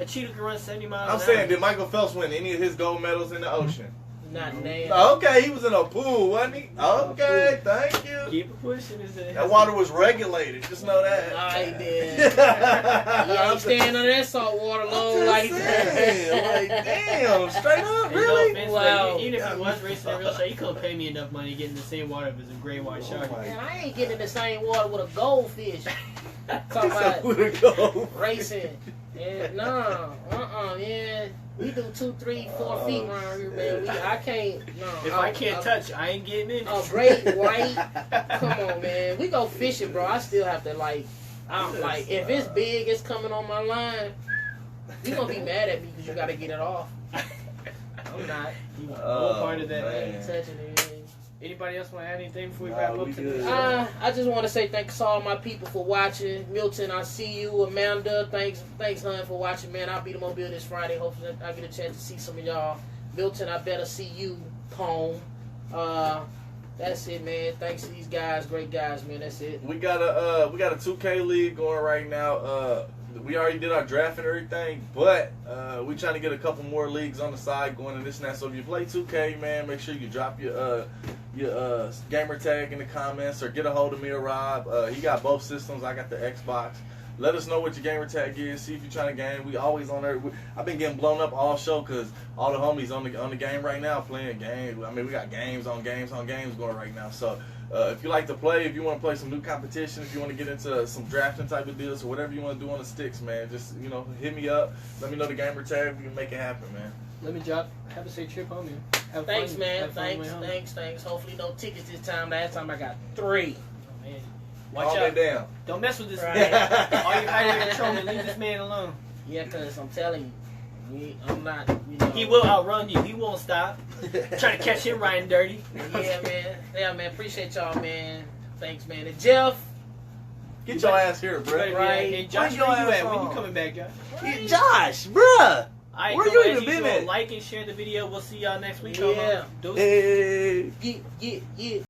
A: a cheetah can run 70 miles.
C: I'm
A: an
C: saying,
A: hour.
C: did Michael Phelps win any of his gold medals in the ocean?
B: Not named.
C: Okay, he was in a pool, wasn't he? Okay, thank you.
A: Keep it pushing.
C: That water was regulated. Just know that.
B: I did. Yeah, he staying under that salt water long like that.
C: Like, damn, straight up,
A: And
C: really?
A: No offense,
B: Wow.
A: like, even if he was racing a real shark, you couldn't pay me enough money to get in the same water as a great white shark.
C: my
B: Man, I ain't getting in the same water with a goldfish. Talking about
C: Where'd go?
B: racing. Yeah, nah, man. We do 2, 3, 4 feet around here, man. I can't. No.
A: If I can't touch, I ain't getting in.
B: A great white. Come on, man. We go fishing, bro. I still have to I'm like, if it's big, it's coming on my line. You gonna be mad at me because you gotta get it off. I'm not.
A: You want no part of that.
B: I ain't touching anything.
A: Anybody else want to add anything before we
C: Nah,
A: wrap
C: we
A: up to
C: good.
A: this?
B: I just want to say thanks to all my people for watching. Milton, I see you. Amanda, thanks, hun, for watching, man. I'll be the Mobile this Friday. Hopefully, I get a chance to see some of y'all. Milton, I better see you, Pone. That's it, man. Thanks to these guys, great guys, man. That's it.
C: We got a 2K league going right now. we already did our draft and everything, but we trying to get a couple more leagues on the side going and this and that. So if you play 2K, man, make sure you drop your gamer tag in the comments or get a hold of me or Rob. He got both systems. I got the Xbox. Let us know what your gamer tag is. See if you're trying to game. We always on there. I've been getting blown up all show because all the homies on the game right now playing games. I mean, we got games on games going right now. So if you like to play, if you want to play some new competition, if you want to get into some drafting type of deals or whatever you want to do on the sticks, man, just hit me up. Let me know the gamer tag. We can make it happen, man.
A: Let me have a safe trip home, man.
B: Thanks,
A: fun.
B: man.
A: Have fun
B: Thanks. Hopefully no tickets this time. Last time I got 3.
A: Oh, man. Watch
C: Calm
A: out.
C: it down.
A: Don't mess with this
B: Right.
A: man. All you out here trolling, leave this man alone.
B: Yeah, because I'm telling you, I'm not,
A: He will outrun you. He won't stop. Trying to catch him riding dirty.
B: Yeah, man. Appreciate y'all, man. Thanks, man. And Jeff.
C: Get your ass here, bro.
B: Right.
A: Hey, Josh,
C: Bring your
A: where you
C: ass
A: at? When
C: on.
A: you coming back, Josh?
C: Hey, Josh, bruh.
A: Alright,
C: Where
A: so
C: you
A: as
C: even been
A: usual,
C: at?
A: like and share the video. We'll see y'all next week.
B: Yeah.
A: Deuces.
C: Hey.
B: Yeah.